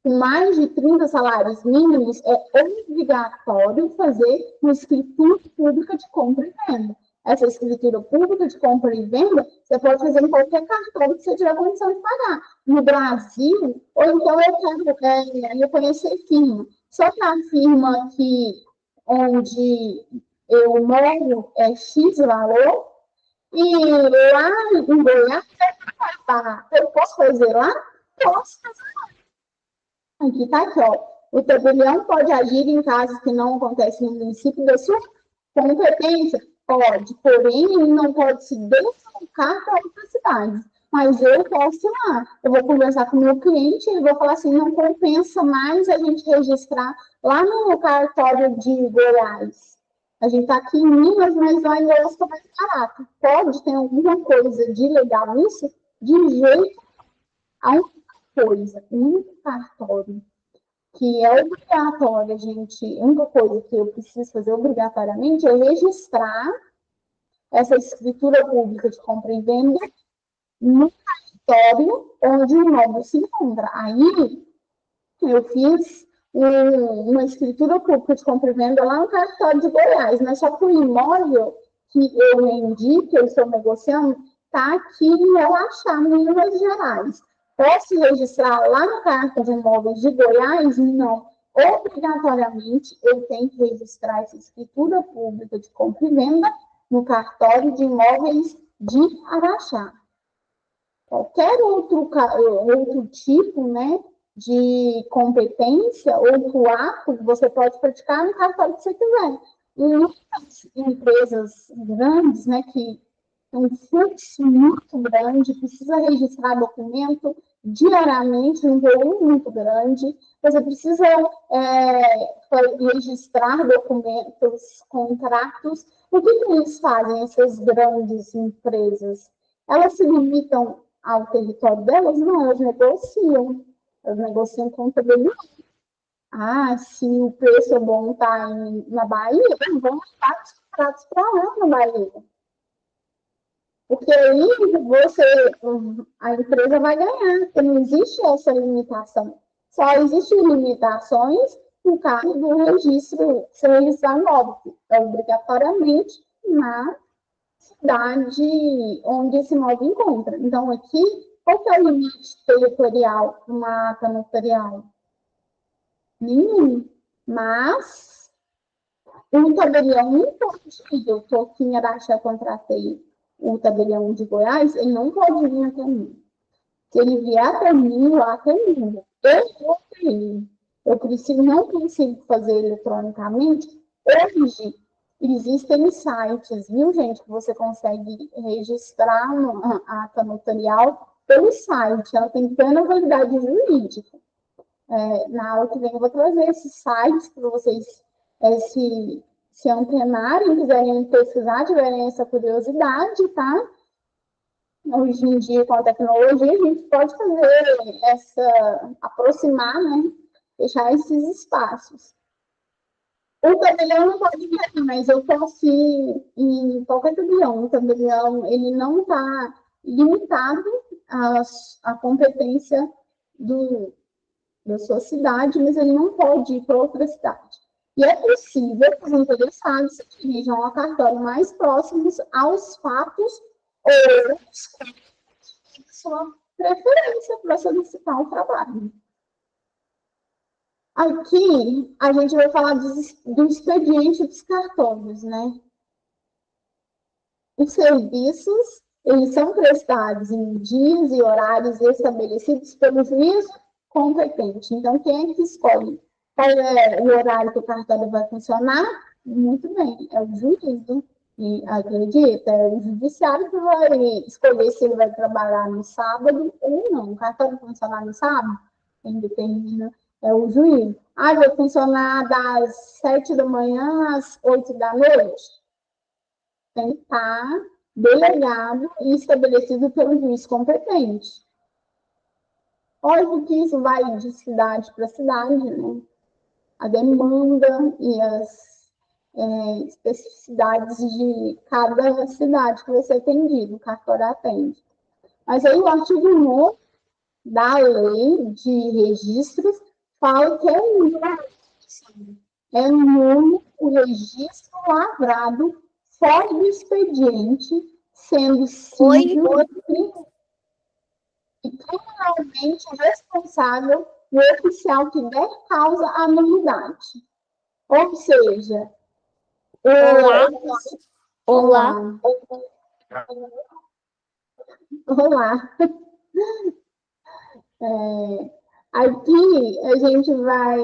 com mais de 30 salários mínimos é obrigatório fazer uma escritura pública de compra e venda. Essa escritura pública de compra e venda, você pode fazer em qualquer cartório que você tiver condição de pagar. No Brasil, ou então eu quero reconhecer firma. Só que a firma onde eu moro é X valor, e lá em Goiás, eu posso fazer lá? Posso fazer lá. Aqui está aqui, ó. O tabelião pode agir em casos que não acontecem no município da sua competência? Pode, porém, ele não pode se deslocar para outra cidade. Mas eu posso ir lá. Eu vou conversar com o meu cliente e vou falar assim, não compensa mais a gente registrar lá no cartório de Goiás. A gente está aqui em Minas, mas lá em Goiás está mais barato. Pode ter alguma coisa de legal nisso? De jeito a única coisa, o único cartório que é obrigatório, a única coisa que eu preciso fazer obrigatoriamente é registrar essa escritura pública de compra e venda no cartório onde o imóvel se encontra. Aí, eu fiz uma escritura pública de compra e venda lá no cartório de Goiás, mas só que o imóvel que eu vendi, que eu estou negociando, está aqui em Araxá, Minas Gerais. Posso registrar lá no cartório de imóveis de Goiás? Não. Obrigatoriamente, eu tenho que registrar essa escritura pública de compra e venda no cartório de imóveis de Araxá. Qualquer outro tipo, né, de competência, outro ato, você pode praticar no cartório que você quiser. E muitas empresas grandes, né, que tem um fluxo muito grande, precisa registrar documento diariamente, um volume muito grande, você precisa registrar documentos, contratos. O que eles fazem, essas grandes empresas? Elas se limitam ao território delas? Não, elas negociam com o tabelião. Se o preço é bom tá na Bahia, eles vão levar os contratos para lá na Bahia. Porque aí a empresa vai ganhar, porque não existe essa limitação. Só existem limitações no caso do registro, se registrar imóvel, obrigatoriamente na cidade onde esse imóvel encontra. Então, aqui, qual que é o limite territorial para uma ata notarial? Nenhum. Mas, o tabelião não pode ir. Eu estou aqui em Araxá, contratei o tabelião de Goiás, ele não pode vir até mim. Se ele vier até mim, lá até mim. Eu vou até ele. Não consigo fazer eletronicamente. Hoje, existem sites, viu, gente, que você consegue registrar a ata notarial pelo site. Ela tem plena validade jurídica. Na aula que vem eu vou trazer esses sites para vocês se antenarem, quiserem pesquisar, tiverem essa curiosidade, tá? Hoje em dia, com a tecnologia, a gente pode fazer aproximar, né? Fechar esses espaços. O tabelião não pode vir aqui, mas eu posso ir em qualquer tabelião. O tabelião, ele não está limitado à competência da sua cidade, mas ele não pode ir para outra cidade. E é possível que os interessados se dirijam ao cartório mais próximos aos fatos ou sua preferência para solicitar um trabalho. Aqui, a gente vai falar do expediente dos cartórios, né? Os serviços, eles são prestados em dias e horários estabelecidos pelo juízo competente. Então, quem é que escolhe qual é o horário que o cartório vai funcionar? Muito bem, é o juízo. E acredita, é o judiciário que vai escolher se ele vai trabalhar no sábado ou não. O cartório funcionar no sábado, quem determina é o juiz. Ah, vai funcionar das 7 da manhã às 8 da noite? Tem que estar delegado e estabelecido pelo juiz competente. Óbvio que isso vai de cidade para cidade, né? A demanda e as especificidades de cada cidade que você atendido, o cartório atende. Mas aí o artigo 9 da lei de registros fala que é nulo o registro lavrado fora do expediente, sendo cível e criminalmente responsável o oficial que der causa à nulidade. Ou seja, Olá. Aqui a gente vai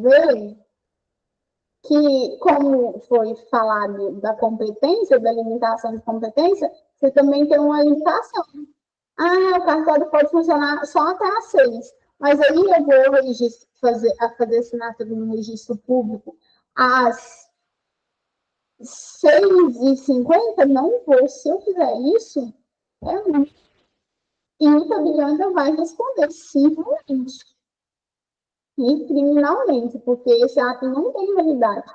ver que, como foi falado da competência, da limitação de competência, você também tem uma limitação. Ah, o cartório pode funcionar só até às 6, mas aí eu vou fazer assinatura no registro público às 6h50? Não vou. Se eu fizer isso, e o tabelião ainda vai responder civilmente e criminalmente, porque esse ato não tem validade.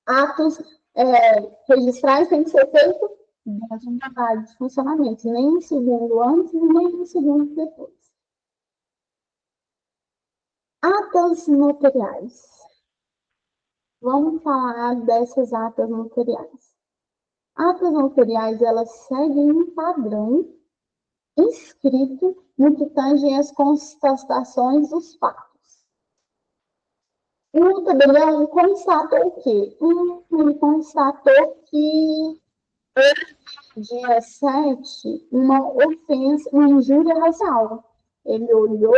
Atos registrais têm que ser feitos dentro do trabalho de funcionamento, nem um segundo antes, nem um segundo depois. Atas notariais. Vamos falar dessas atas notariais. Atas notariais, elas seguem um padrão inscrito no que tange às constatações dos fatos. O tabelião constatou o quê? Ele constatou que dia 7, uma ofensa, uma injúria racial. Ele olhou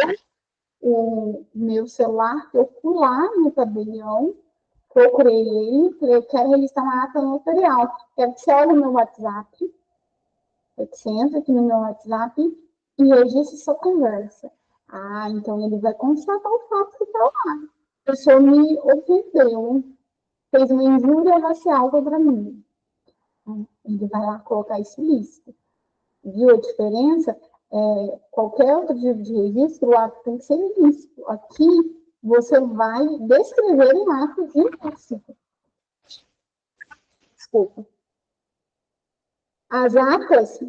o meu celular, eu fui lá no tabelião, procurei ele, falei, eu quero registrar uma ata notarial. Quero que você olhe o meu WhatsApp, você entra aqui no meu WhatsApp e registre sua conversa. Ah, então ele vai constatar o fato que está lá. A pessoa me ofendeu, fez uma injúria racial contra mim. Ele vai lá colocar isso lícito. Viu a diferença? Qualquer outro tipo de registro, o ato tem que ser ilícito. Aqui, você vai descrever um ato ilícito. Desculpa. As atas,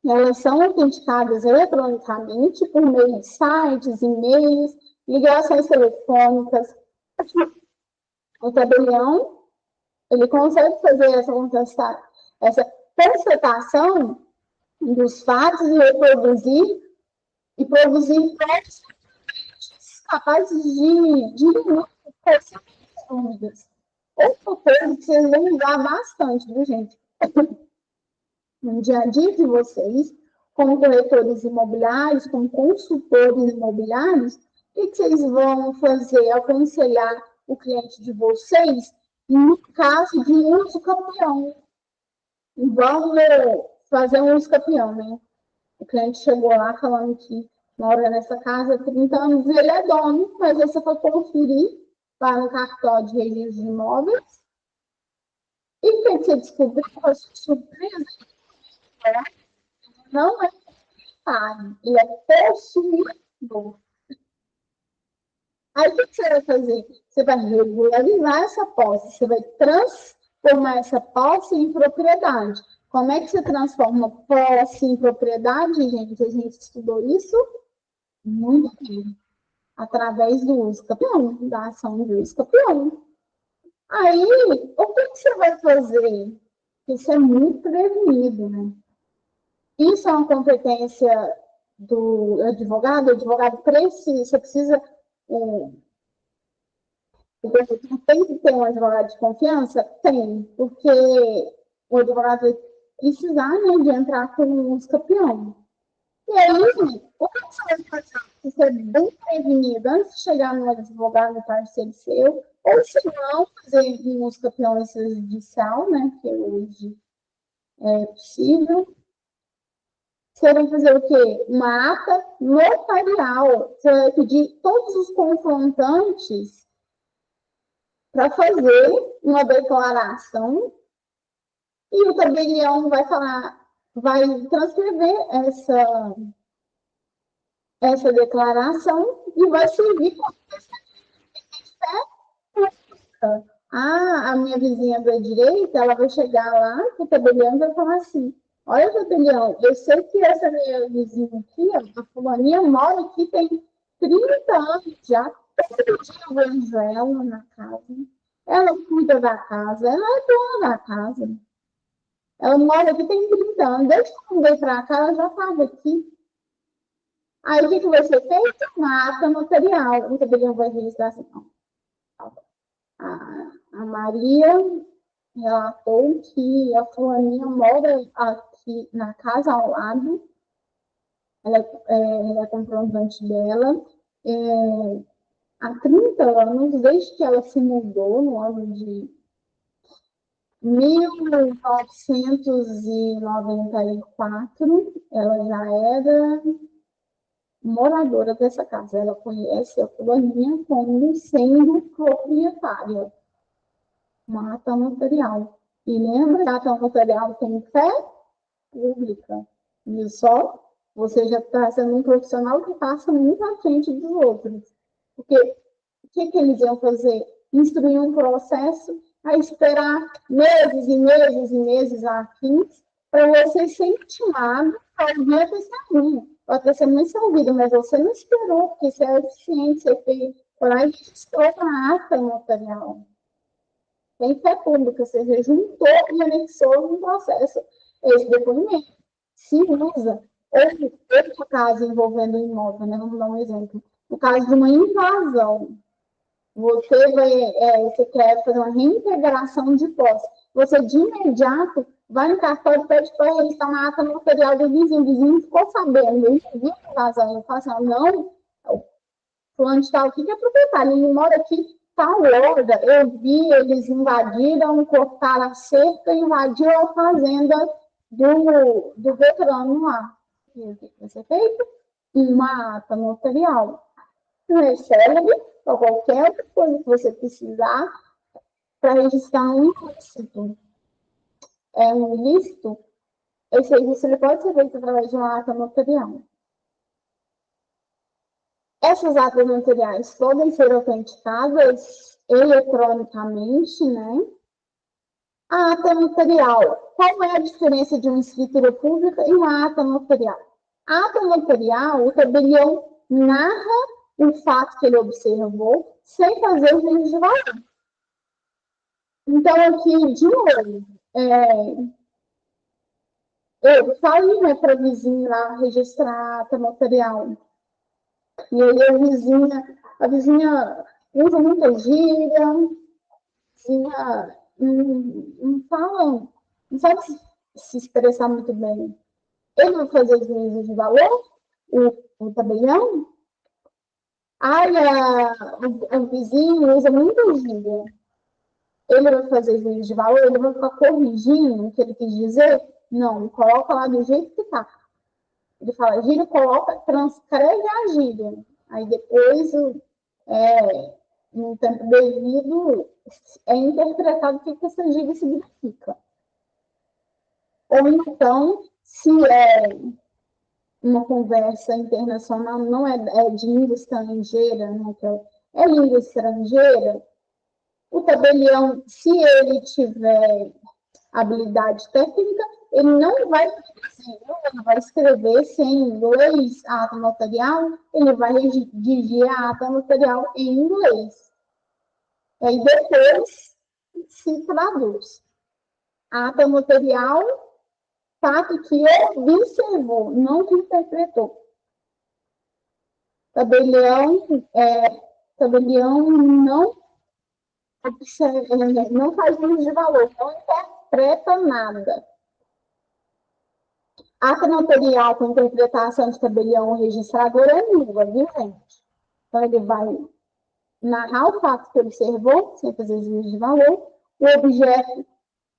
elas são autenticadas eletronicamente por meio de sites, e-mails, ligações telefônicas. O tabelião, ele consegue fazer essa constatação dos fatos e produzir provas capazes de essas dúvidas. Outra coisa que vocês vão usar bastante, viu, gente? No dia a dia de vocês, como corretores imobiliários, como consultores imobiliários, o que vocês vão fazer? Aconselhar o cliente de vocês no caso de uso campeão. Vamos fazer um uso campeão, né? O cliente chegou lá falando que mora nessa casa há 30 anos e ele é dono, mas você foi conferir para o cartório de registro de imóveis. E o que você descobriu? Com a sua surpresa, não é proprietário, ele é possuidor. Aí o que você vai fazer? Você vai regularizar essa posse, você vai transformar essa posse em propriedade. Como é que você transforma posse em propriedade, gente? A gente estudou isso muito bem. Através do uso campeão, da ação de uso campeão. Aí, o que você vai fazer? Isso é muito prevenido, né? Isso é uma competência do advogado. O advogado precisa tem que ter um advogado de confiança? Tem, porque o advogado vai precisar, né, de entrar com um campeão. E aí, o que você vai fazer? Você é bem prevenido antes de chegar no advogado parceiro seu, ou se não, fazer em música campeão extrajudicial, né, que hoje é possível. Você vai fazer o quê? Uma ata notarial. Você vai pedir todos os confrontantes para fazer uma declaração e o tabelião vai falar, vai transcrever essa declaração e vai servir como a minha vizinha da direita, ela vai chegar lá, o tabelião vai falar assim, olha, tabelião, eu sei que essa minha vizinha aqui, a fulaninha, mora aqui tem 30 anos já, todo dia eu vejo ela na casa, ela cuida da casa, ela é dona da casa, ela mora aqui tem 30 anos, desde que eu mudei para cá, ela já estava aqui. Aí, o que vai ser feito? Uma ata notarial, o tabelião vai registrar assim, a Maria relatou que a fulaninha mora aqui na casa ao lado, ela é comprovante dela, há 30 anos, desde que ela se mudou, no ano de 1994, ela já era moradora dessa casa. Ela conhece a fulaninha como sendo proprietária. Uma ata notarial. E lembra que a ata notarial tem fé pública. E só você já está sendo um profissional que passa muito à frente dos outros. Porque o que eles iam fazer? Instruir um processo a esperar meses e meses e meses a fim para você ser intimado a ouvir a testemunha. A testemunha ser ouvida, mas você não esperou, porque você é eficiente, você fez coragem e registrou a ata notarial. Tem fé pública, você juntou e anexou no processo esse depoimento. Se usa, outro caso envolvendo o imóvel, né? Vamos dar um exemplo. No caso de uma invasão, você quer fazer uma reintegração de posse. Você, de imediato, vai no cartório e pede para ele estar na ata notarial do vizinho. O vizinho ficou sabendo, ele viu a invasão, ele fala assim, não, fulano de tal, o que é proprietário? Ele mora aqui, tal hora, eu vi, eles invadiram, cortaram a cerca e invadiram a fazenda do veterano lá. E o que vai ser feito? Uma ata notarial. Recebe ou qualquer outra coisa que você precisar para registrar um ilícito. Um ilícito, esse registro ele pode ser feito através de uma ata notarial. Essas atas notariais podem ser autenticadas eletronicamente, né? A ata notarial. Qual é a diferença de uma escritura pública e uma ata notarial? A ata notarial, o tabelião narra o fato que ele observou sem fazer o juízo de valor. Então, aqui, de novo, eu falei, né, para a vizinha lá registrar a ata notarial. E aí a vizinha usa muita gíria, a vizinha não fala, não sabe se expressar muito bem. Ele vai fazer juízo de valor, o tabelião. O vizinho usa muita gíria. Ele vai fazer juízo de valor, ele vai ficar corrigindo o que ele quis dizer? Não, coloca lá do jeito que está. Ele fala, gíria, coloca, transcreve a gíria. Aí depois, no tempo devido, é interpretado o que essa gíria significa. Ou então, se é uma conversa internacional, não é de língua estrangeira, né, é língua estrangeira, o tabelião, se ele tiver habilidade técnica, ele não vai traduzir, ele vai escrever se em inglês a ata notarial, ele vai redigir a ata notarial em inglês. E aí depois se traduz. A ata notarial, fato que observou, não que interpretou. Tabelião não faz juízo de valor, não interpreta nada. Ata notarial com interpretação de tabelião registrador é nula, viu, gente? Então, ele vai narrar o fato que observou, sem fazer juízo de valor. O objeto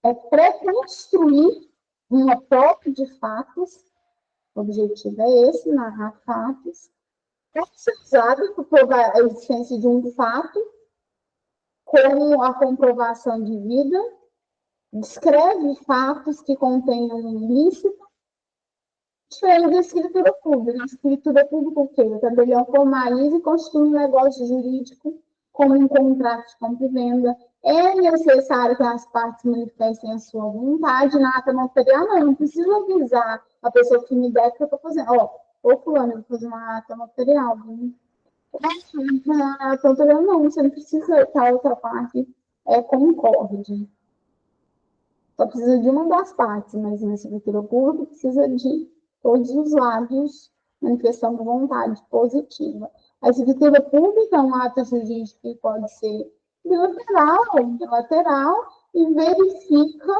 é pré-construir uma prova de fatos. O objetivo é esse, narrar fatos. Pode ser usado para provar a existência de um fato, como a comprovação de vida, descreve fatos que contenham um ilícito, diferente da escritura pública. A escritura pública, o quê? O tabelião formaliza e constitui um negócio jurídico como um contrato de compra e venda. É necessário que as partes manifestem a sua vontade na ata notarial. Não preciso avisar a pessoa que me deve que eu estou fazendo. Ô, fulano, eu vou fazer uma ata notarial. A ata notarial, não, você não precisa que a outra parte concorde. Só precisa de uma das partes, mas na escritura pública precisa de todos os lados manifestando vontade positiva. A escritura pública é um ato jurídico que pode ser bilateral e verifica,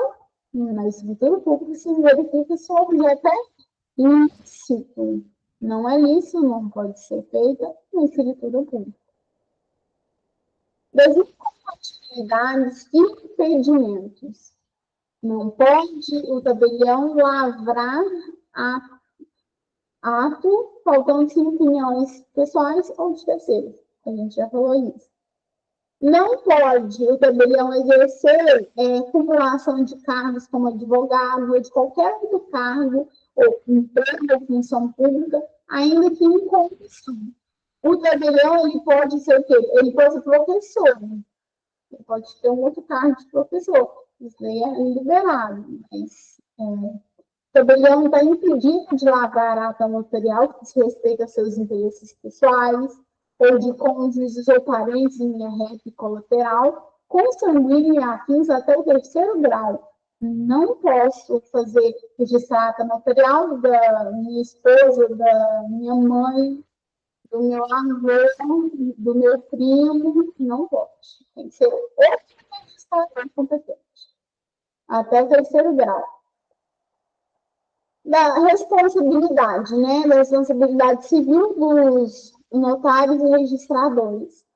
na escritura pública, se verifica se o objeto é lícito. Não é lícito, não pode ser feita na escritura pública. Das incompatibilidades e impedimentos. Não pode o tabelião lavrar ato faltando-se opiniões pessoais ou de terceiros. A gente já falou isso. Não pode o tabelião exercer acumulação de cargos como advogado ou de qualquer outro cargo ou emprego ou função pública, ainda que em condição. O tabelião ele pode ser o quê? Ele pode ser professor. Ele pode ter um outro cargo de professor. Isso aí é liberado, mas o tabelião está impedido de lavrar a ata notarial que se respeita a seus interesses pessoais, ou de cônjuges ou parentes em linha reta e colateral, consanguíneo e afins até o 3º grau. Não posso registrar a ata notarial da minha esposa, da minha mãe, do meu avô, do meu primo, não pode. Tem que ser outro registrador competente. Até o 3º grau. Da responsabilidade, né? Da responsabilidade civil dos notários e registradores.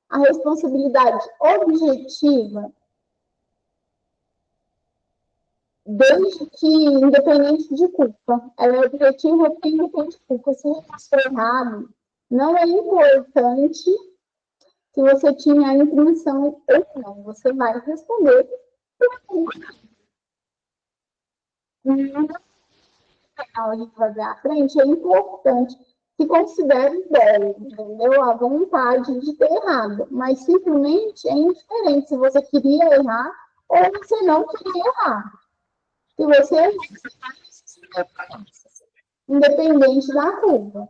A responsabilidade objetiva, desde que, independente de culpa, ela é objetiva porque independente de culpa. Se registrou errado, não é importante se você tinha a intenção ou não. Você vai responder. A gente vai ver à frente, é importante que considere dolo, entendeu? A vontade de ter errado, mas simplesmente é indiferente se você queria errar ou você não queria errar. Se você independente da culpa.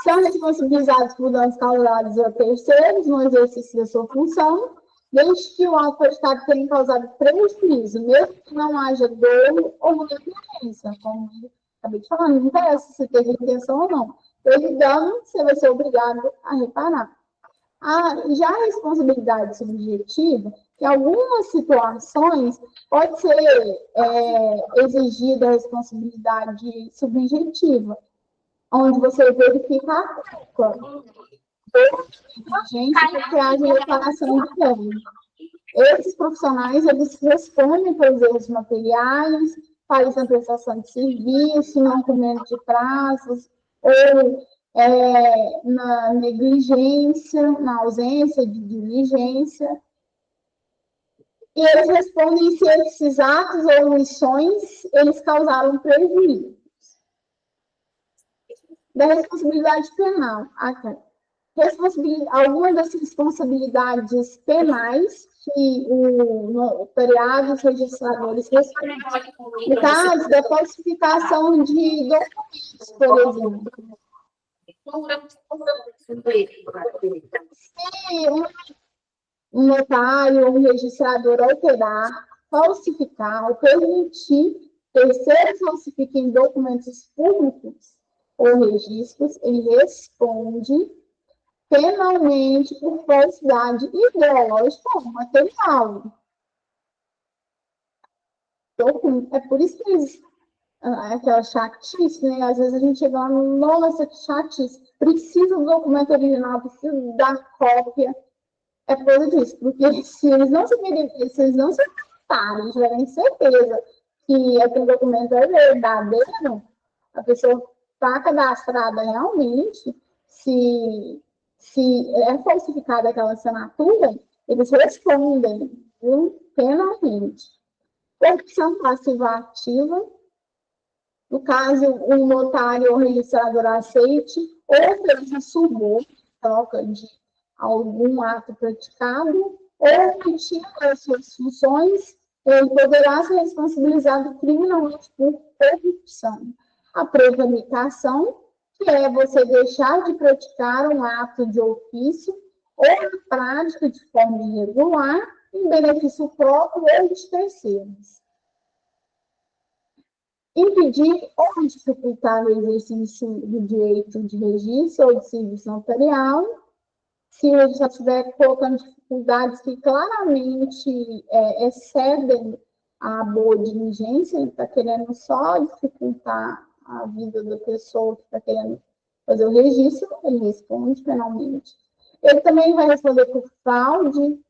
São responsabilizados por danos causados a terceiros no exercício da sua função, desde que o ato praticado tenha causado prejuízo, mesmo que não haja dolo ou negligência, como eu acabei de falar, não interessa se teve intenção ou não. Teve dano, você vai ser obrigado a reparar. Já a responsabilidade subjetiva, em algumas situações, pode ser exigida a responsabilidade subjetiva, onde você verifica a culpa. Gente, porque haja reparação de dano. Esses profissionais, eles respondem pelos erros materiais, fazem a prestação de serviço, não cumprimento de prazos, ou na negligência, na ausência de diligência. E eles respondem se esses atos ou omissões, eles causaram prejuízo. Da responsabilidade penal. Algumas das responsabilidades penais que o notariado, os registradores respondem. No caso da falsificação de documentos, por exemplo. Se um notário ou um registrador alterar, falsificar ou permitir terceiros falsifiquem documentos públicos ou registros, ele responde penalmente por falsidade ideológica ou material. É por isso que eles aquela chatice, né? Às vezes a gente chega lá, nossa, que chatice, precisa do documento original, precisa da cópia. É por causa disso, porque se eles não se preocuparem, tiverem certeza que aquele documento é verdadeiro, a pessoa está cadastrada realmente, se é falsificada aquela assinatura, eles respondem, viu? Penalmente. Corrupção passiva ativa, no caso, o notário ou registrador aceite ou seja suborno, troca de algum ato praticado, ou omitindo as suas funções, ele poderá ser responsabilizado criminalmente por corrupção. A prevaricação, que é você deixar de praticar um ato de ofício ou a prática de forma irregular em benefício próprio ou de terceiros. Impedir ou dificultar o exercício do direito de registro ou de serviço notarial, se ele já estiver colocando dificuldades que claramente excedem a boa diligência, ele está querendo só dificultar a vida da pessoa que está querendo fazer o registro, ele responde penalmente. Ele também vai responder por fraude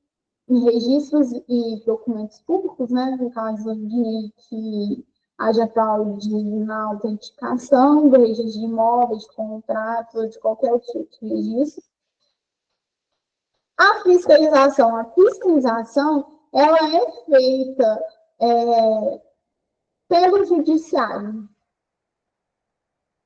em registros e documentos públicos, né, no caso de que haja fraude na autenticação do registro de imóveis, de contratos, de qualquer outro tipo de registro. A fiscalização, ela é feita pelo judiciário.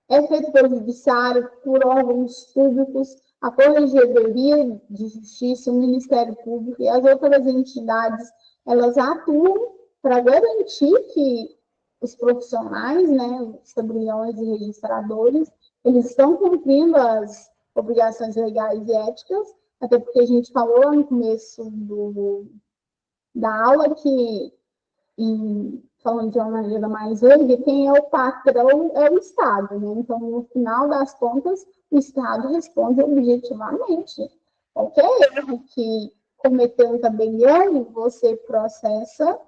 É feita pelo judiciário, por órgãos públicos, a Corregedoria de Justiça, o Ministério Público e as outras entidades, elas atuam para garantir que os profissionais, né, os tabeliões e registradores, eles estão cumprindo as obrigações legais e éticas, até porque a gente falou no começo da aula que, falando de uma maneira mais leiga, quem é o patrão é o Estado, né? Então, no final das contas, o Estado responde objetivamente. Qualquer erro que cometeu um tabelião, você processa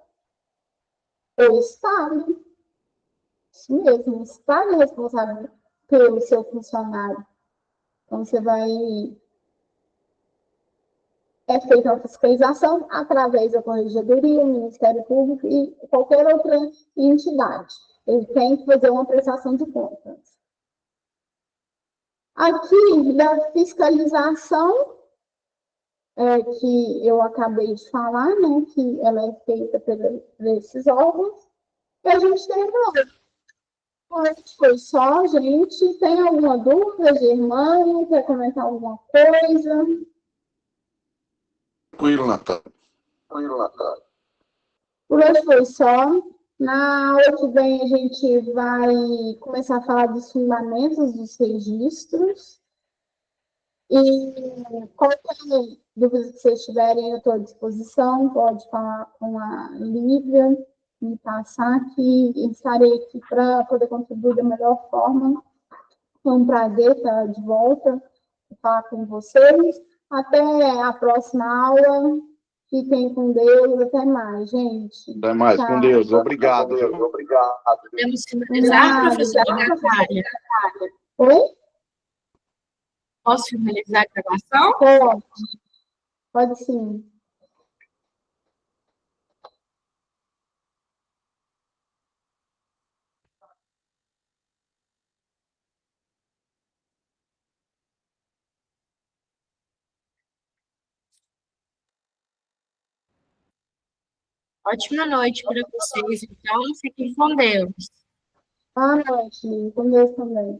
o Estado. Isso mesmo, o Estado é responsável pelo seu funcionário. Então, você vai... É feita uma fiscalização através da Corregedoria, o Ministério Público e qualquer outra entidade. Ele tem que fazer uma prestação de contas. Aqui, da fiscalização, que eu acabei de falar, né, que ela é feita por esses órgãos, e a gente tem foi só, gente. Tem alguma dúvida, Germânia? Quer comentar alguma coisa? Tranquilo, Natália. Por hoje foi só. Na aula que vem a gente vai começar a falar dos fundamentos dos registros. E qualquer dúvida que vocês tiverem, eu estou à disposição. Pode falar com a Lívia, me passar aqui. Estarei aqui para poder contribuir da melhor forma. Foi um prazer estar de volta e falar com vocês. Até a próxima aula. Fiquem com Deus. Até mais, gente. Até mais, Tchau. com Deus. Obrigado. Podemos finalizar, professora Natália? Oi? Posso finalizar a gravação? Pode. Pode sim. Ótima noite para vocês, então fiquem com Deus. Boa noite. Com Deus também.